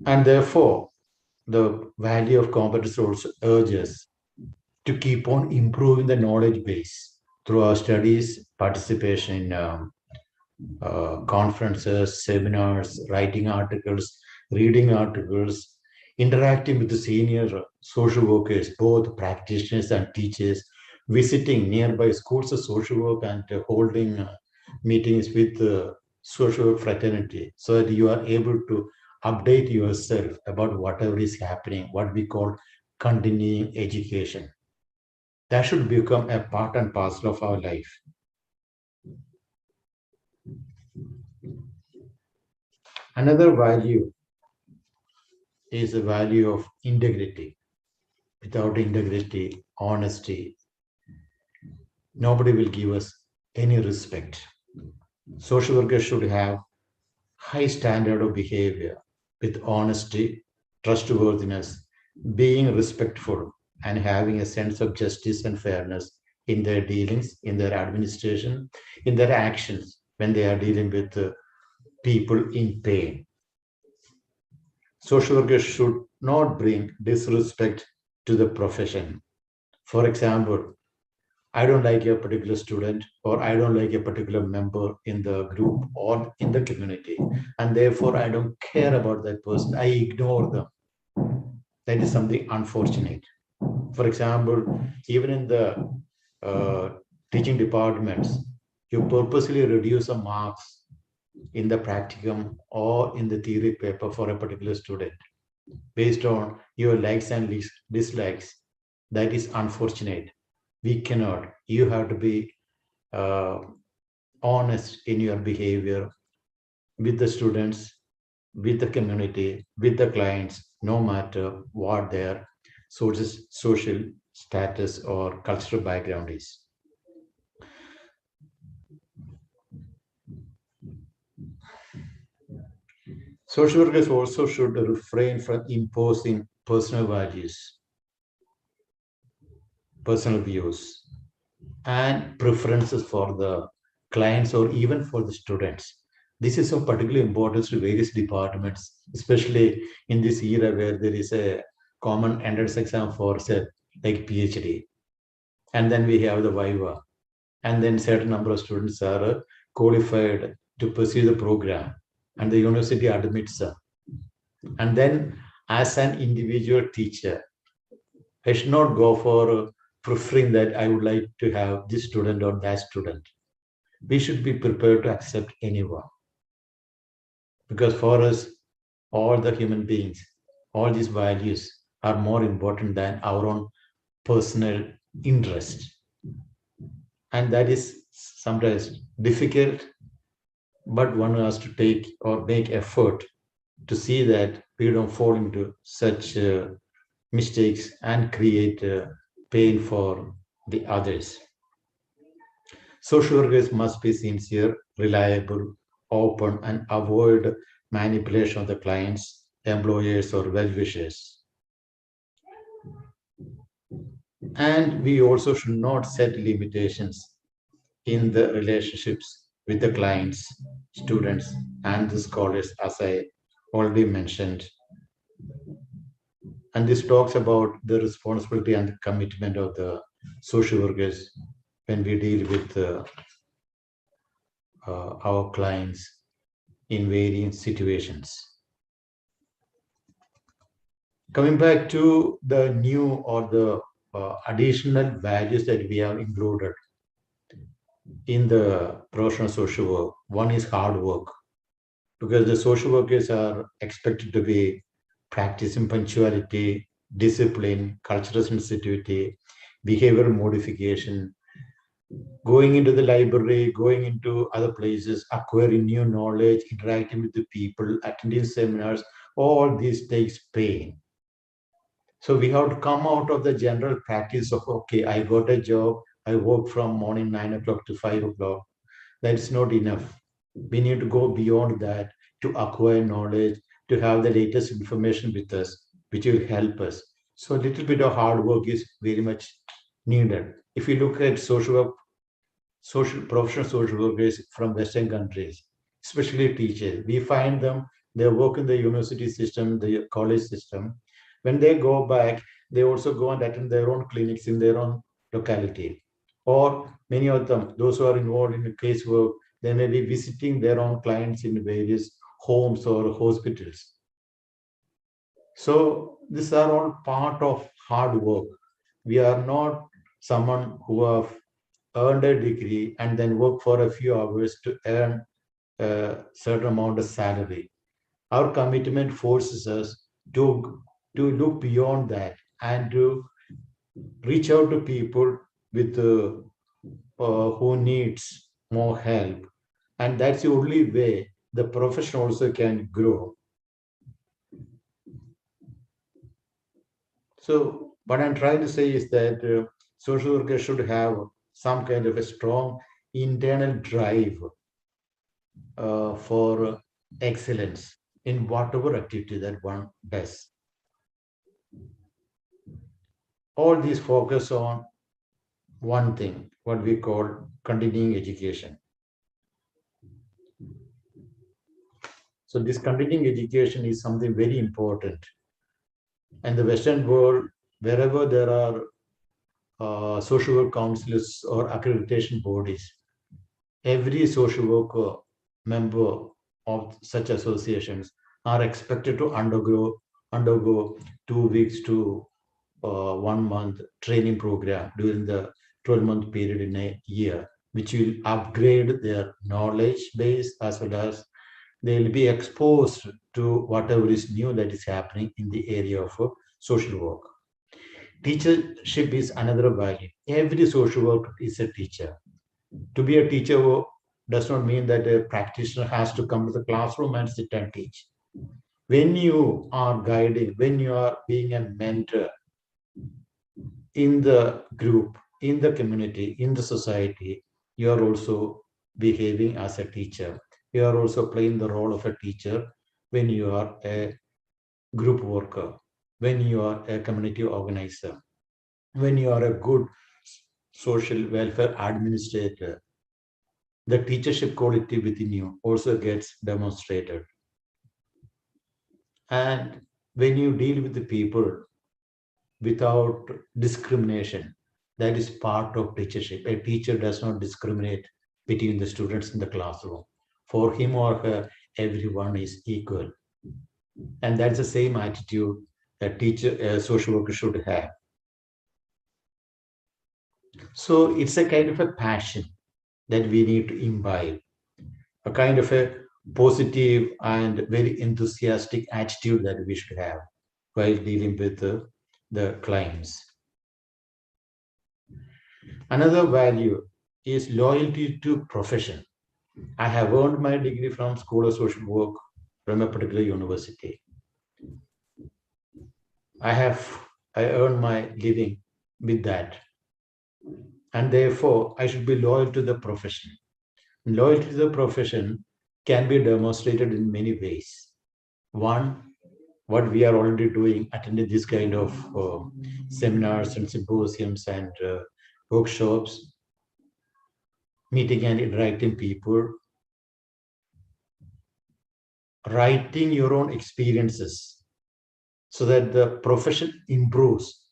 And therefore, the value of competence also urges to keep on improving the knowledge base through our studies, participation in conferences, seminars, writing articles, reading articles, interacting with the senior social workers, both practitioners and teachers, visiting nearby schools of social work and holding meetings with social work fraternity, so that you are able to update yourself about whatever is happening, what we call continuing education. That should become a part and parcel of our life. Another value is the value of integrity. Without integrity, honesty, nobody will give us any respect. Social workers should have high standard of behavior with honesty, trustworthiness, being respectful, and having a sense of justice and fairness in their dealings, in their administration, in their actions when they are dealing with people in pain. Social workers should not bring disrespect to the profession. For example, I don't like a particular student, or I don't like a particular member in the group or in the community, and therefore I don't care about that person. I ignore them. That is something unfortunate. For example, even in the teaching departments, you purposely reduce the marks in the practicum or in the theory paper for a particular student based on your likes and dislikes. That is unfortunate. We cannot. You have to be honest in your behavior with the students, with the community, with the clients, no matter what their social status or cultural background is. Social workers also should refrain from imposing personal values, personal views, and preferences for the clients or even for the students. This is of particular importance to various departments, especially in this era where there is a common entrance exam for, say, like PhD. And then we have the Viva. And then certain number of students are qualified to pursue the program. And the university admits them. And then as an individual teacher, I should not go for preferring that I would like to have this student or that student. We should be prepared to accept anyone. Because for us, all the human beings, all these values are more important than our own personal interest. And that is sometimes difficult, but one has to take or make effort to see that we don't fall into such mistakes and create pain for the others. Social workers must be sincere, reliable, open, and avoid manipulation of the clients, employers, or well-wishers. And we also should not set limitations in the relationships with the clients, students, and the scholars, as I already mentioned. And this talks about the responsibility and the commitment of the social workers when we deal with our clients in various situations. Coming back to the new or the additional values that we have included in the professional social work, one is hard work, because the social workers are expected to be practicing punctuality, discipline, cultural sensitivity, behavioral modification, going into the library, going into other places, acquiring new knowledge, interacting with the people, attending seminars. All this takes pain. So we have to come out of the general practice of, okay, I got a job, I work from morning 9 o'clock to 5 o'clock. That's not enough. We need to go beyond that to acquire knowledge, to have the latest information with us, which will help us. So a little bit of hard work is very much needed. If you look at professional social workers from Western countries, especially teachers, we find them, they work in the university system, the college system. When they go back, they also go and attend their own clinics in their own locality. Or many of them, those who are involved in the casework, They may be visiting their own clients in various homes or hospitals. So these are all part of hard work. We are not someone who have earned a degree and then work for a few hours to earn a certain amount of salary. Our commitment forces us to look beyond that and to reach out to people with who needs more help. And that's the only way the profession also can grow. So what I'm trying to say is that social workers should have some kind of a strong internal drive for excellence in whatever activity that one does. All these focus on one thing, what we call continuing education. So this continuing education is something very important. And the Western world, wherever there are social work councils or accreditation bodies, every social worker member of such associations are expected to undergo 2 weeks to 1 month training program during the 12-month period in a year, which will upgrade their knowledge base as well as they'll be exposed to whatever is new that is happening in the area of social work. Teachership is another value. Every social worker is a teacher. To be a teacher does not mean that a practitioner has to come to the classroom and sit and teach. When you are guiding, when you are being a mentor in the group, in the community, in the society, you are also behaving as a teacher. You are also playing the role of a teacher when you are a group worker, when you are a community organizer, when you are a good social welfare administrator. The teachership quality within you also gets demonstrated. And when you deal with the people without discrimination, that is part of teachership. A teacher does not discriminate between the students in the classroom. For him or her, everyone is equal. And that's the same attitude that a social worker should have. So it's a kind of a passion that we need to imbibe, a kind of a positive and very enthusiastic attitude that we should have while dealing with the clients. Another value is loyalty to profession. I have earned my degree from School of Social Work from a particular university. I earned my living with that. And therefore, I should be loyal to the profession. Loyalty to the profession can be demonstrated in many ways. One, what we are already doing, attending this kind of seminars and symposiums and workshops, meeting and interacting people, writing your own experiences so that the profession improves.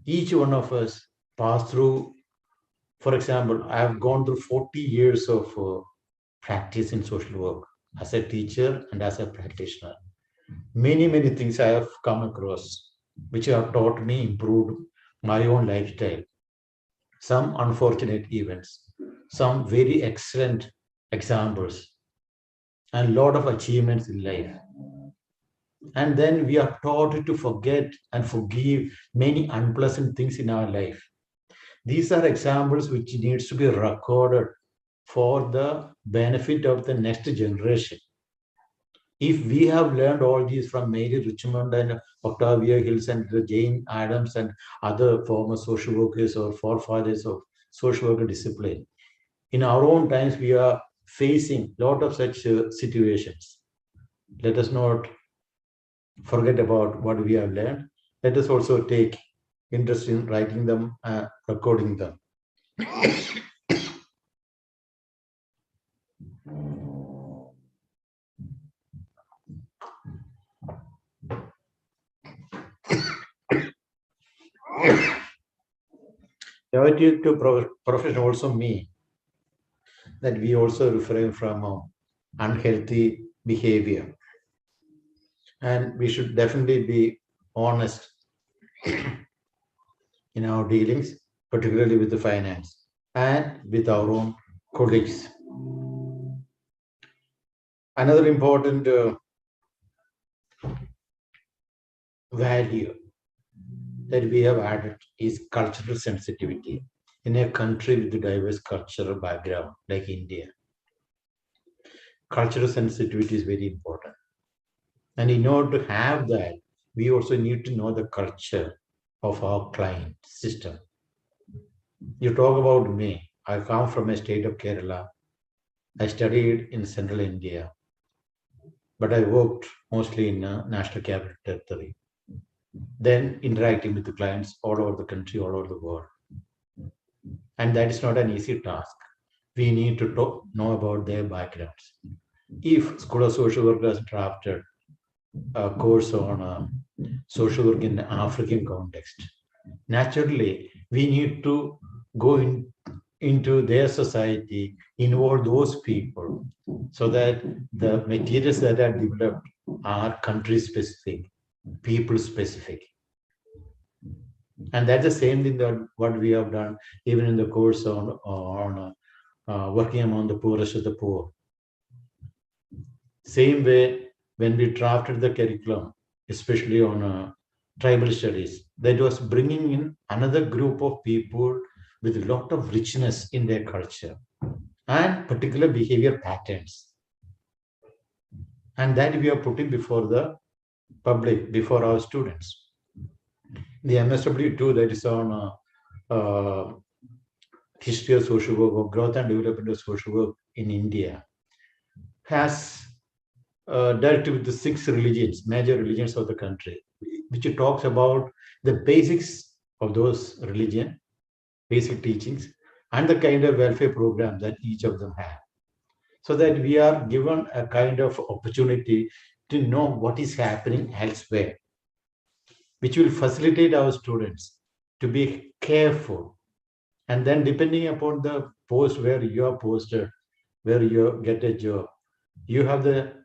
Each one of us pass through, for example, I have gone through 40 years of practice in social work as a teacher and as a practitioner. Many, many things I have come across, which have taught me, improved my own lifestyle. Some unfortunate events, some very excellent examples, and a lot of achievements in life. And then we are taught to forget and forgive many unpleasant things in our life. These are examples which needs to be recorded for the benefit of the next generation. If we have learned all these from Mary Richmond and Octavia Hills and Jane Addams and other former social workers or forefathers of social worker discipline, in our own times we are facing a lot of such situations. Let us not forget about what we have learned. Let us also take interest in writing them, recording them. Loyalty to profession also mean that we also refrain from unhealthy behavior. And we should definitely be honest in our dealings, particularly with the finance and with our own colleagues. Another important value that we have added is cultural sensitivity. In a country with a diverse cultural background like India, cultural sensitivity is very important. And in order to have that, we also need to know the culture of our client system. You talk about me. I come from a state of Kerala. I studied in central India, but I worked mostly in National Capital Territory. Then interacting with the clients all over the country, all over the world. And that is not an easy task. We need to know about their backgrounds. If School of Social Work has drafted a course on social work in the African context, naturally, we need to go into their society, involve those people, so that the materials that are developed are country-specific, people-specific. And that's the same thing that what we have done even in the course on working among the poorest of the poor. Same way, when we drafted the curriculum, especially on tribal studies, that was bringing in another group of people with a lot of richness in their culture and particular behavior patterns. And that we are putting before the public, before our students. The MSW2 that is on history of social work or growth and development of social work in India has dealt with the 6 religions, major religions of the country, which it talks about the basics of those religion, basic teachings, and the kind of welfare program that each of them have. So that we are given a kind of opportunity to know what is happening elsewhere, which will facilitate our students to be careful. And then depending upon the post where you are posted, where you get a job, you have the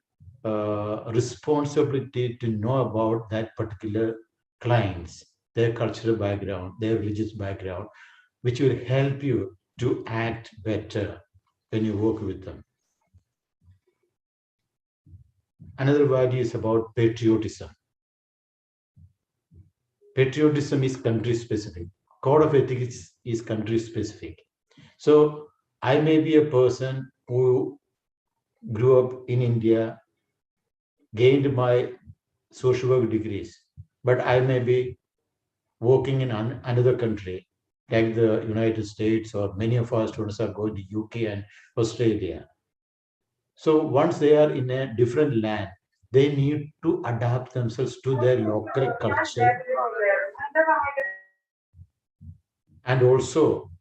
responsibility to know about that particular clients, their cultural background, their religious background, which will help you to act better when you work with them. Another value is about patriotism. Patriotism is country specific. Code of ethics is country specific. So I may be a person who grew up in India, gained my social work degrees, but I may be working in another country like the United States, or many of our students are going to UK and Australia. So once they are in a different land, they need to adapt themselves to their local culture. And also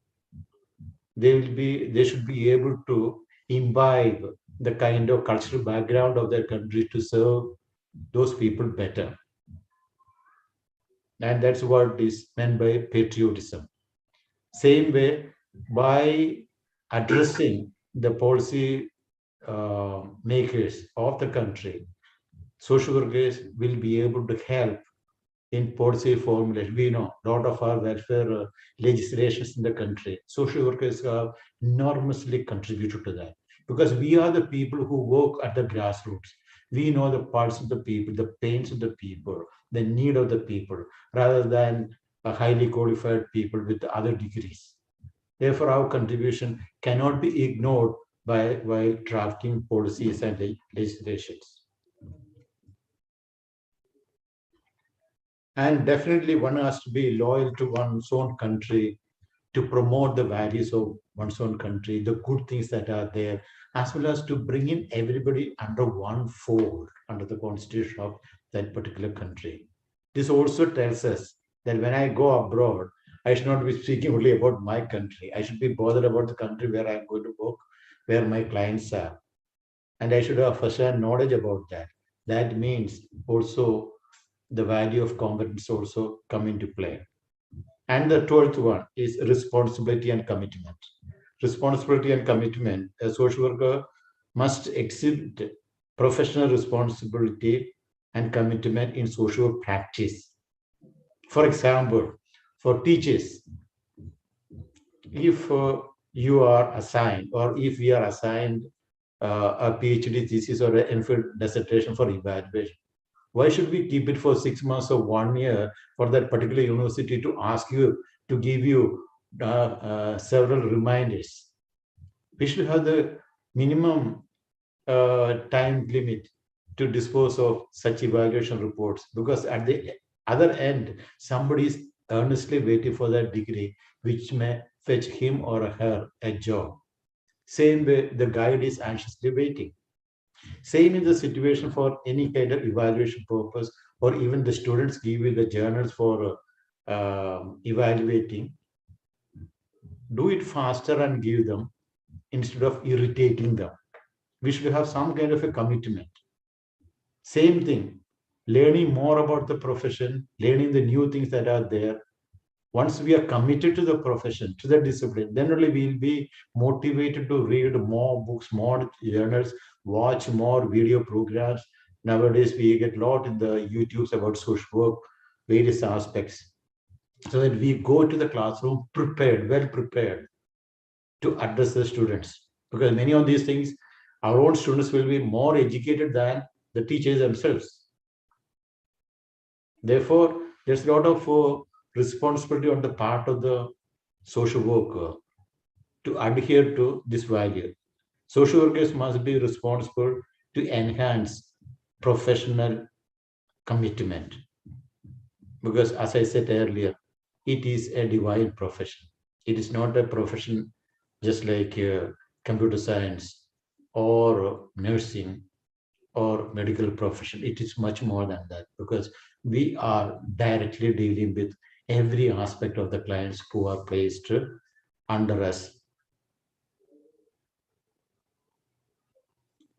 they should be able to imbibe the kind of cultural background of their country to serve those people better. And that's what is meant by patriotism. Same way, by addressing the policy makers of the country, social workers will be able to help in policy formulation. We know a lot of our welfare legislations in the country, social workers have enormously contributed to that, because we are the people who work at the grassroots. We know the pulse of the people, the pains of the people, the need of the people, rather than a highly qualified people with other degrees. Therefore, our contribution cannot be ignored while drafting policies and legislations. And definitely one has to be loyal to one's own country, to promote the values of one's own country, the good things that are there, as well as to bring in everybody under one fold, under the constitution of that particular country. This also tells us that when I go abroad, I should not be speaking only about my country. I should be bothered about the country where I'm going to work, where my clients are. And I should have first-hand knowledge about that. That means also the value of competence also come into play. And the 12th one is responsibility and commitment. responsibility and commitment, a social worker must exhibit professional responsibility and commitment in social practice. For example, for teachers, if you are assigned, or if we are assigned a PhD thesis or an MPhil dissertation for evaluation, why should we keep it for 6 months or 1 year for that particular university to ask you to give you several reminders? We should have the minimum time limit to dispose of such evaluation reports, because at the other end, somebody is earnestly waiting for that degree, which may fetch him or her a job. Same way, the guide is anxiously waiting. Same is the situation for any kind of evaluation purpose, or even the students give you the journals for evaluating. Do it faster and give them instead of irritating them. We should have some kind of a commitment. Same thing, learning more about the profession, learning the new things that are there. Once we are committed to the profession, to the discipline, then only we'll be motivated to read more books, more journals, watch more video programs. Nowadays, we get a lot in the YouTubes about social work, various aspects, so that we go to the classroom prepared, well prepared to address the students. Because many of these things, our own students will be more educated than the teachers themselves. Therefore, there's a lot of responsibility on the part of the social worker to adhere to this value. Social workers must be responsible to enhance professional commitment, because as I said earlier, it is a divine profession. It is not a profession just like computer science or nursing or medical profession. It is much more than that, because we are directly dealing with every aspect of the clients who are placed under us.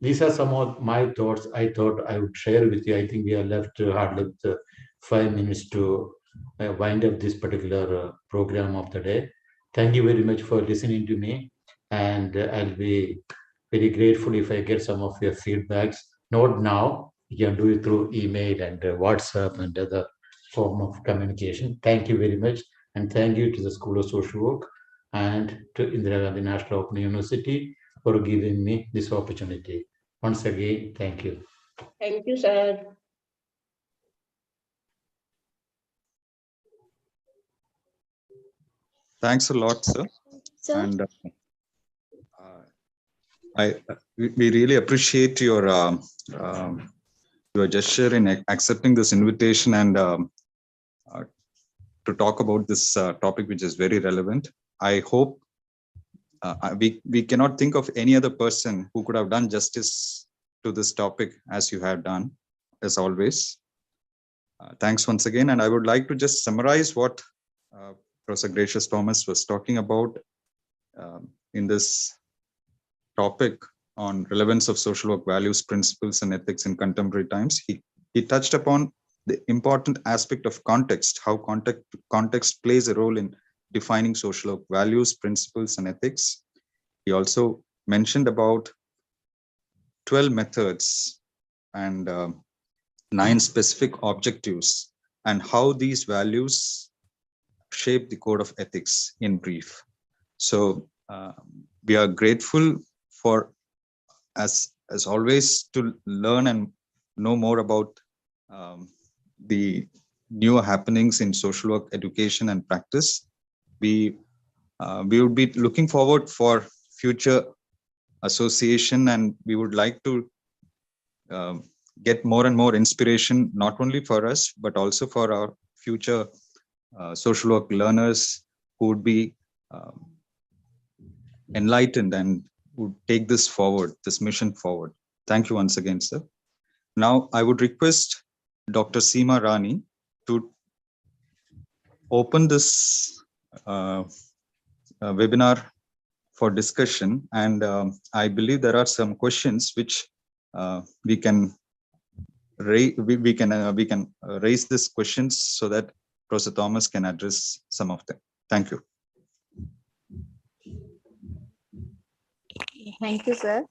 These are some of my thoughts I thought I would share with you. I think we are left hardly with 5 minutes to wind up this particular program of the day. Thank you very much for listening to me, and I'll be very grateful if I get some of your feedbacks. Not now, you can do it through email and WhatsApp and other form of communication. Thank you very much, and thank you to the School of Social Work and to Indira Gandhi National Open University for giving me this opportunity. Once again, thank you. Thank you, sir. Thanks a lot, sir. Sir? And we really appreciate your gesture in accepting this invitation and to talk about this topic, which is very relevant. I hope we cannot think of any other person who could have done justice to this topic as you have done, as always. Thanks once again. And I would like to just summarize what Professor Gracious Thomas was talking about in this topic on relevance of social work values, principles, and ethics in contemporary times. He touched upon the important aspect of context, how context plays a role in defining social work values, principles, and ethics. He also mentioned about 12 methods and 9 specific objectives, and how these values shape the code of ethics in brief. So we are grateful for, as always, to learn and know more about the new happenings in social work education and practice. We would be looking forward for future association, and we would like to get more and more inspiration, not only for us, but also for our future social work learners who would be enlightened and would take this forward, this mission forward. Thank you once again, sir. Now, I would request Dr. Seema Rani to open this webinar for discussion. And I believe there are some questions which we can raise these questions so that Professor Thomas can address some of them. Thank you. Thank you sir.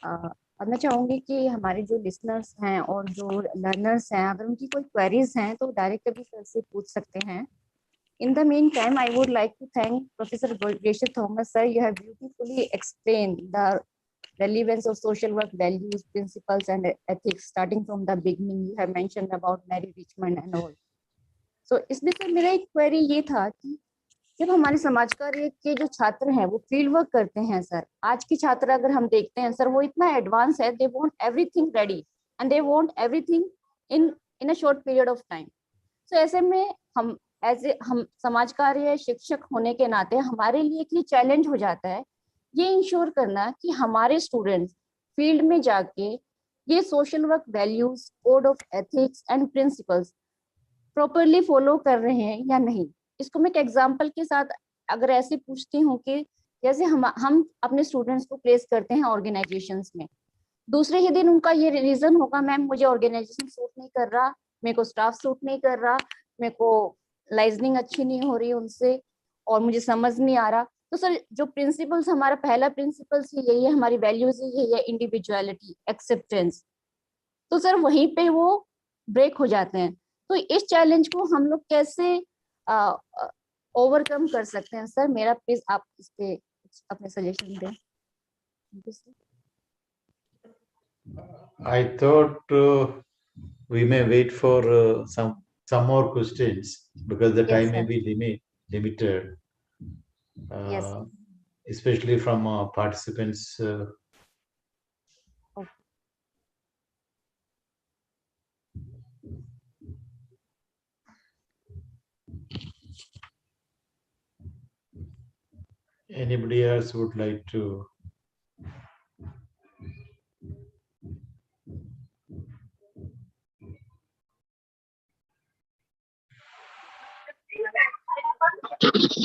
अब मैं चाहूंगी कि हमारे जो listeners हैं और जो learners हैं, अगर उनकी कोई क्वेरीज हैं तो डायरेक्ट कभी सर से पूछ सकते हैं। In the meantime, I would like to thank Professor Gracious Thomas, sir. You have beautifully explained the relevance of social work values, principles, and ethics, starting from the beginning. You have mentioned about Mary Richmond and all. So, इसमें sir मेरा एक query ये था कि जब हमारे समाज कार्य के जो छात्र हैं वो फील्ड वर्क करते हैं सर, आज के छात्र अगर हम देखते हैं सर, वो इतना एडवांस है, they want everything ready and they want everything in a short period of time. So ऐसे में हम हम समाज कार्य शिक्षक होने के नाते हमारे लिए एक चैलेंज हो जाता है ये इंश्योर करना कि हमारे स्टूडेंट्स फील्ड में जाके ये social work values, code of ethics and principles properly follow कर रहे हैं या नहीं। इसको मैं एक एग्जांपल के साथ अगर ऐसे पूछती हूँ कि जैसे हम अपने स्टूडेंट्स को प्लेस करते हैं ऑर्गेनाइजेशंस में, दूसरे ही दिन उनका ये रीजन होगा, मैम मुझे ऑर्गेनाइजेशन सूट नहीं कर रहा, मेरे को स्टाफ सूट नहीं कर रहा, मेरे को लाइजनिंग अच्छी नहीं हो रही उनसे और मुझे समझ नहीं आ रहा। तो सर जो प्रिंसिपल्स, हमारा पहला प्रिंसिपल्स ही यही है, हमारी वैल्यूज ही यही है, इंडिविजुअलिटी, एक्सेप्टेंस। तो सर वहीं पे वो ब्रेक हो जाते हैं। तो इस चैलेंज को हम लोग कैसे ओवरकम कर सकते हैं सर? मेरा प्लीज आप इस पे अपने सजेशन दें। I thought we may wait for some more questions because the time may be limited, especially from participants. Anybody else would like to?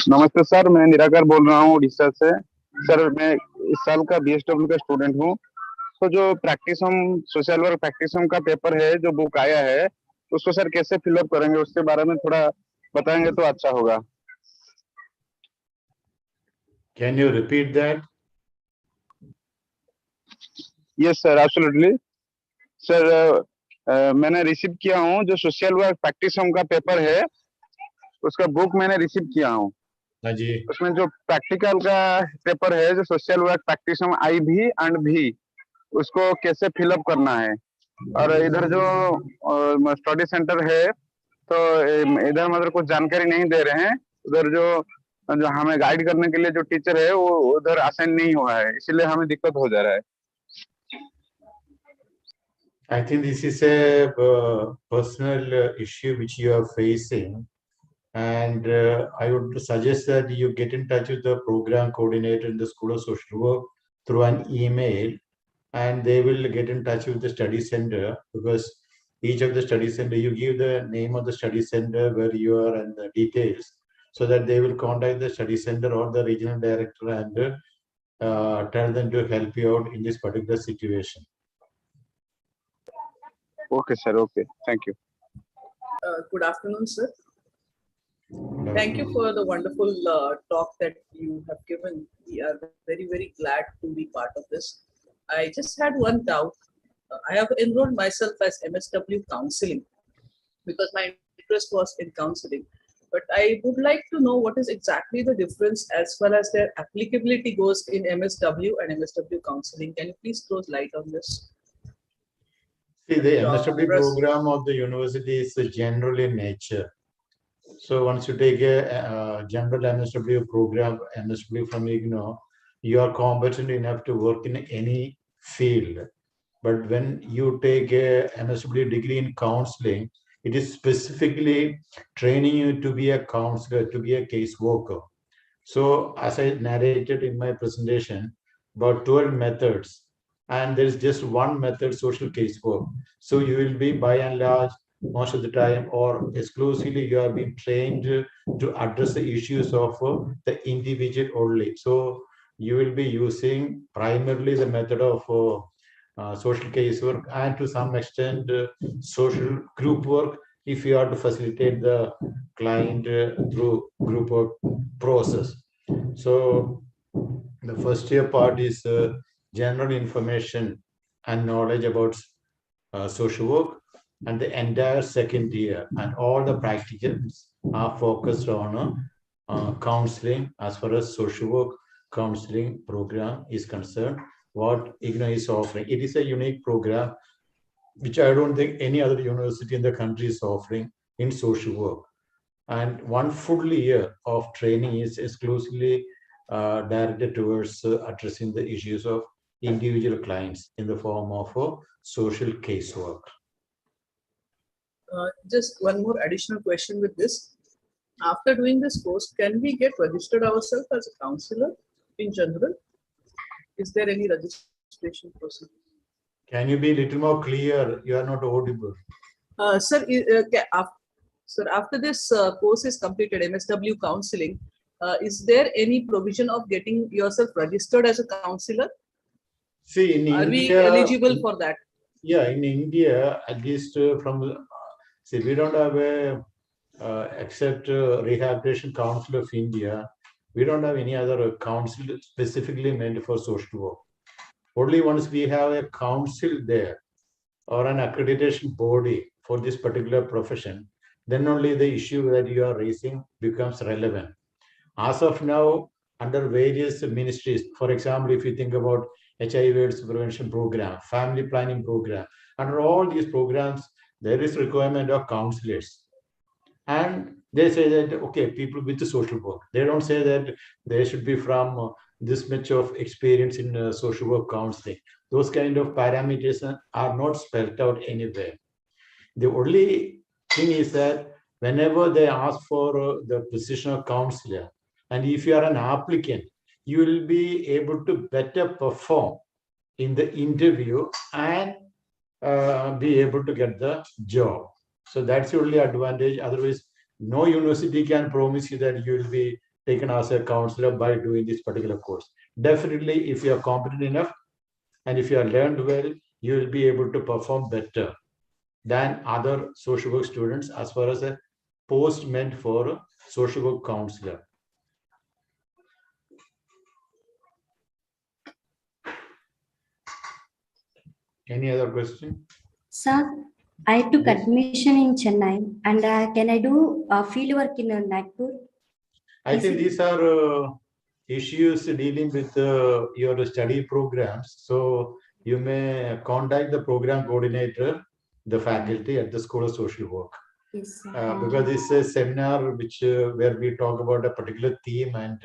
नमस्ते सर, मैं निराकर बोल रहा हूँ उड़ीसा से। सर मैं इस साल का बीएसडब्ल्यू का स्टूडेंट हूँ। तो जो प्रैक्टिस हम सोशल वर्क प्रैक्टिस हम का पेपर है, जो बुक आया है, उसको सर कैसे फिलअप करेंगे, उसके बारे में थोड़ा बताएंगे तो अच्छा होगा। Can you repeat that? Yes sir, absolutely. Sir मैंने रिसीव किया हूँ जो सोशल वर्क प्रैक्टिस हम का पेपर है, उसका बुक मैंने रिसीव किया हूँ। हाँ जी। उसमें जो प्रैक्टिकल का पेपर है, जो सोशल वर्क प्रैक्टिस हम आई भी एंड भी, उसको कैसे फिलअप करना है। और इधर जो स्टडी सेंटर है, तो इधर मतलब कुछ जानकारी नहीं दे रहे हैं। उधर जो हमें गाइड करने के लिए जो टीचर है वो उधर असाइन नहीं हुआ है, इसलिए हमें दिक्कत हो जा रहा है। I think this is a personal issue which you are facing, and I would suggest that you get in touch with the program coordinator in the School of Social Work through an email, and they will get in touch with the study center, because each of the study center, you give the name of the study center where you are and the details, so that they will contact the study center or the regional director and tell them to help you out in this particular situation. Okay sir, okay, thank you. Good afternoon sir. Thank you for the wonderful talk that you have given. We are very, very glad to be part of this. I just had one doubt. I have enrolled myself as MSW counseling because my interest was in counseling. But I would like to know what is exactly the difference as well as their applicability goes in MSW and MSW counseling. Can you please throw light on this? See, the MSW program of the university is general in nature. So once you take a general MSW program, MSW from IGNOU, you are competent enough to work in any field. But when you take a MSW degree in counseling, it is specifically training you to be a counselor, to be a case worker. So as I narrated in my presentation, about 12 methods, and there is just one method, social case work. So you will be by and large, most of the time or exclusively, you have been trained to address the issues of the individual only. So you will be using primarily the method of social case work, and to some extent social group work if you are to facilitate the client through group work process. So The first year part is general information and knowledge about social work, and the entire second year and all the practicals are focused on counseling as far as social work counseling program is concerned, what IGNOU is offering. It is a unique program which I don't think any other university in the country is offering in social work. And one full year of training is exclusively directed towards addressing the issues of individual clients in the form of social casework. Just one more additional question with this. After doing this course, can we get registered ourselves as a counselor in general? Is there any registration process? Can you be a little more clear? You are not audible. Sir, after this course is completed, MSW counseling, is there any provision of getting yourself registered as a counselor? See, in Are India, we eligible for that? Yeah, in India, at least see, we don't have a except Rehabilitation Council of India. We don't have any other council specifically meant for social work. Only once we have a council there or an accreditation body for this particular profession, then only the issue that you are raising becomes relevant. As of now, under various ministries, for example, if you think about HIV/AIDS prevention program, family planning program, under all these programs, there is requirement of counselors. And they say that, okay, people with the social work. They don't say that they should be from this much of experience in social work counseling. Those kind of parameters are not spelled out anywhere. The only thing is that whenever they ask for the position of counselor, and if you are an applicant, you will be able to better perform in the interview and be able to get the job. So that's the only advantage. Otherwise, no university can promise you that you will be taken as a counselor by doing this particular course. Definitely, if you are competent enough and if you are learned well, you will be able to perform better than other social work students as far as a post meant for a social work counselor. Any other question? Sir, I took admission in Chennai and can I do field work in Nagpur? I think these are issues dealing with your study programs. So you may contact the program coordinator, the faculty at the School of Social Work. Yes, sir. Because this is a seminar which where we talk about a particular theme, and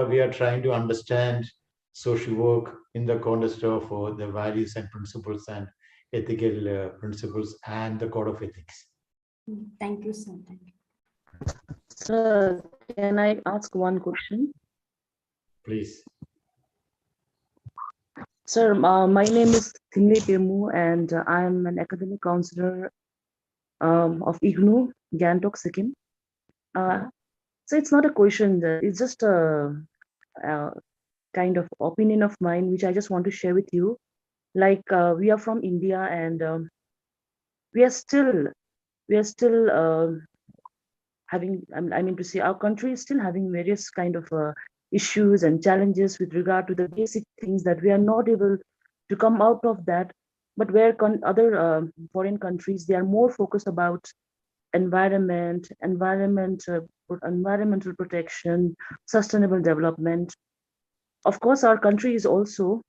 we are trying to understand social work in the context of the values and principles and ethical principles and the code of ethics. Thank you, sir. Thank you. Sir, can I ask one question? Please. Sir, my name is Thinley Pirmu, and I am an academic counselor of IGNOU, Gangtok, Sikkim. So it's not a question, it's just a kind of opinion of mine, which I just want to share with you. Like we are from India, and we are still having, I mean to say, our country is still having various kind of issues and challenges with regard to the basic things that we are not able to come out of that. But where other foreign countries, they are more focused about environmental protection, sustainable development. Of course, our country is also,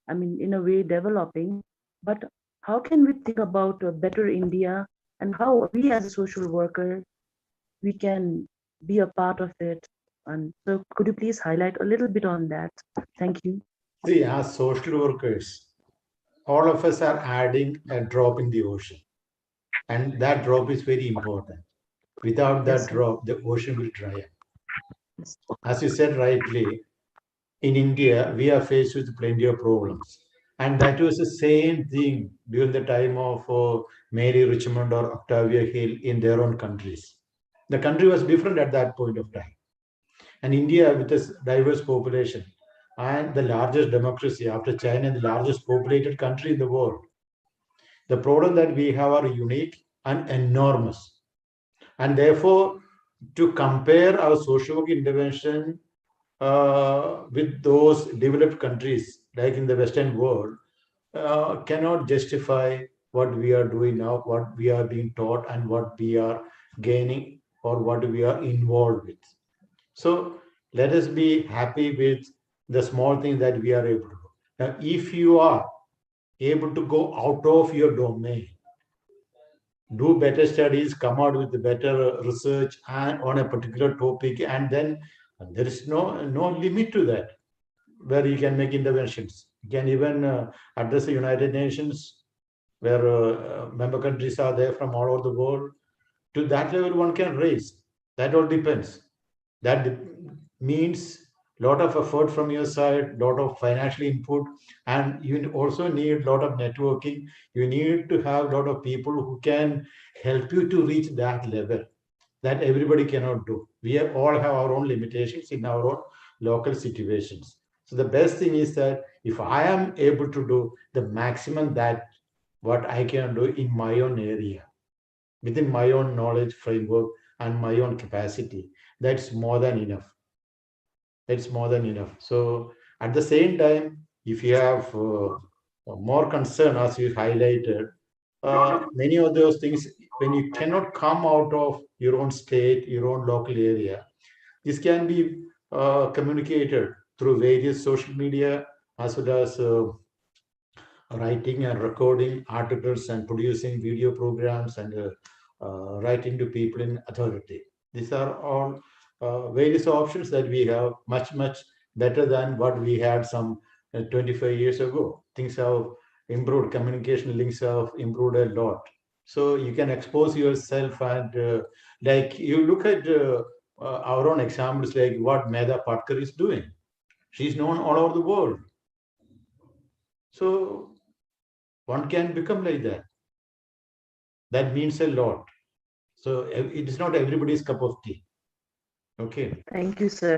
I mean, in a way developing, but how can we think about a better India, and how we as a social worker, we can be a part of it? And so could you please highlight a little bit on that? Thank you. See, as social workers, all of us are adding a drop in the ocean. And that drop is very important. Without that drop, the ocean will dry up. As you said rightly, in India, we are faced with plenty of problems. And that was the same thing during the time of Mary Richmond or Octavia Hill in their own countries. The country was different at that point of time. And India, with a diverse population and the largest democracy after China, the largest populated country in the world, the problem that we have are unique and enormous. And therefore, to compare our social work intervention with those developed countries, like in the Western world, cannot justify what we are doing now, what we are being taught, and what we are gaining or what we are involved with. So let us be happy with the small things that we are able to do. Now, if you are able to go out of your domain, do better studies, come out with better research and on a particular topic, and then there is no limit to that, where you can make interventions. You can even address the United Nations, where member countries are there from all over the world. To that level, one can raise. That all depends. That means a lot of effort from your side, lot of financial input, and you also need a lot of networking. You need to have a lot of people who can help you to reach that level that everybody cannot do. We all have our own limitations in our own local situations. So the best thing is that if I am able to do the maximum that what I can do in my own area, within my own knowledge framework and my own capacity, that's more than enough. That's more than enough. So at the same time, if you have more concern, as you highlighted, many of those things, when you cannot come out of your own state, your own local area, this can be communicated through various social media, as well as writing and recording articles and producing video programs and writing to people in authority. These are all various options that we have, much better than what we had some 25 years ago. Things have improved, communication links have improved a lot. So you can expose yourself, and like you look at our own examples, like what Medha Patkar is doing. She's known all over the world. So one can become like that. That means a lot. So it is not everybody's cup of tea. Okay. Thank you, sir.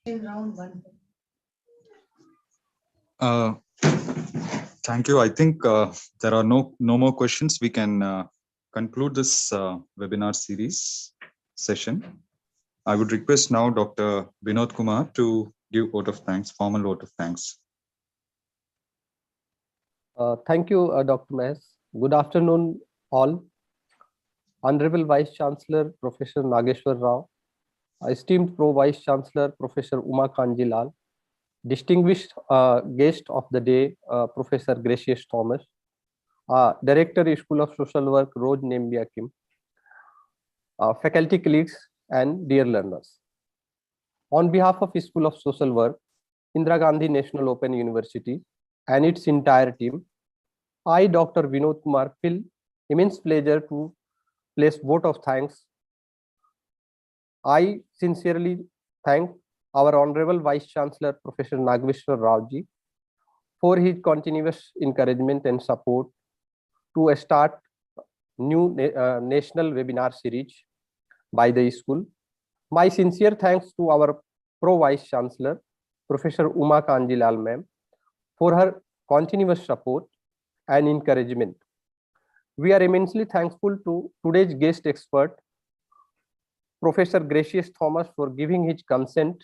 In round one. Thank you. I think there are no more questions. We can conclude this webinar series session. I would request now Dr. Vinod Kumar to give vote of thanks, formal vote of thanks. Thank you, Dr. Mahesh. Good afternoon, all. Honorable Vice Chancellor, Professor Nageshwar Rao, esteemed Pro Vice Chancellor, Professor Uma Kanji Lal, distinguished guest of the day, Professor Gracious Thomas, Director, School of Social Work, Roj Nembia Kim, faculty colleagues, and dear learners. On behalf of School of Social Work, Indira Gandhi National Open University, and its entire team, I, Dr. Vinod Kumar, feel immense pleasure to place vote of thanks. I sincerely thank our Honorable Vice Chancellor, Professor Nageshwar Rao ji, for his continuous encouragement and support to start new national webinar series by the school. My sincere thanks to our Pro Vice Chancellor, Professor Uma Kanji Lal ma'am, for her continuous support and encouragement. We are immensely thankful to today's guest expert, Professor Gracious Thomas, for giving his consent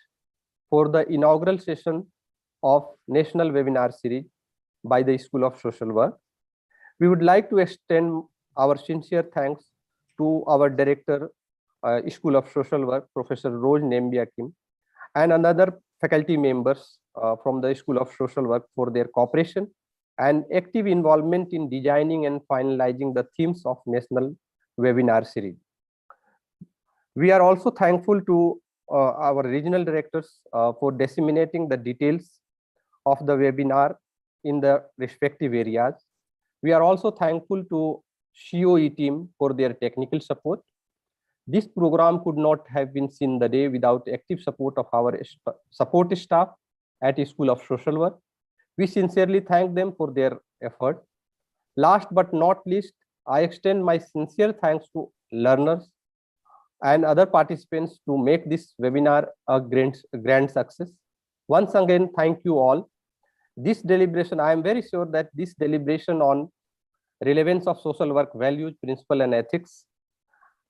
for the inaugural session of National Webinar Series by the School of Social Work. We would like to extend our sincere thanks to our Director, School of Social Work, Professor Roj Nembia Kim, and another faculty members from the School of Social Work for their cooperation and active involvement in designing and finalizing the themes of National Webinar Series. We are also thankful to our regional directors for disseminating the details of the webinar in the respective areas. We are also thankful to COE team for their technical support. This program could not have been seen the day without active support of our support staff at School of Social Work. We sincerely thank them for their effort. Last but not least, I extend my sincere thanks to learners and other participants to make this webinar a grand success. Once again, thank you all. This deliberation, I am very sure that this deliberation on relevance of social work values, principle and ethics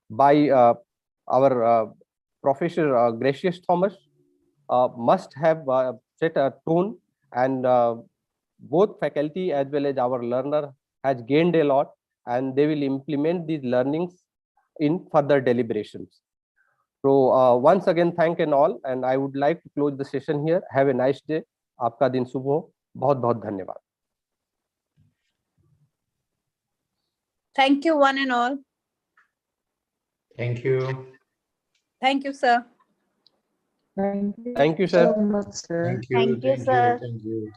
by our Professor Gracious Thomas must have set a tone, and both faculty as well as our learner has gained a lot, and they will implement these learnings in further deliberations. So once again, thank and all, and I would like to close the session here. Have a nice day. आपका दिन शुभ हो. बहुत बहुत धन्यवाद. Thank you, one and all. Thank you. Thank you, sir. Thank you, sir. Thank you. Thank you, sir. Thank you.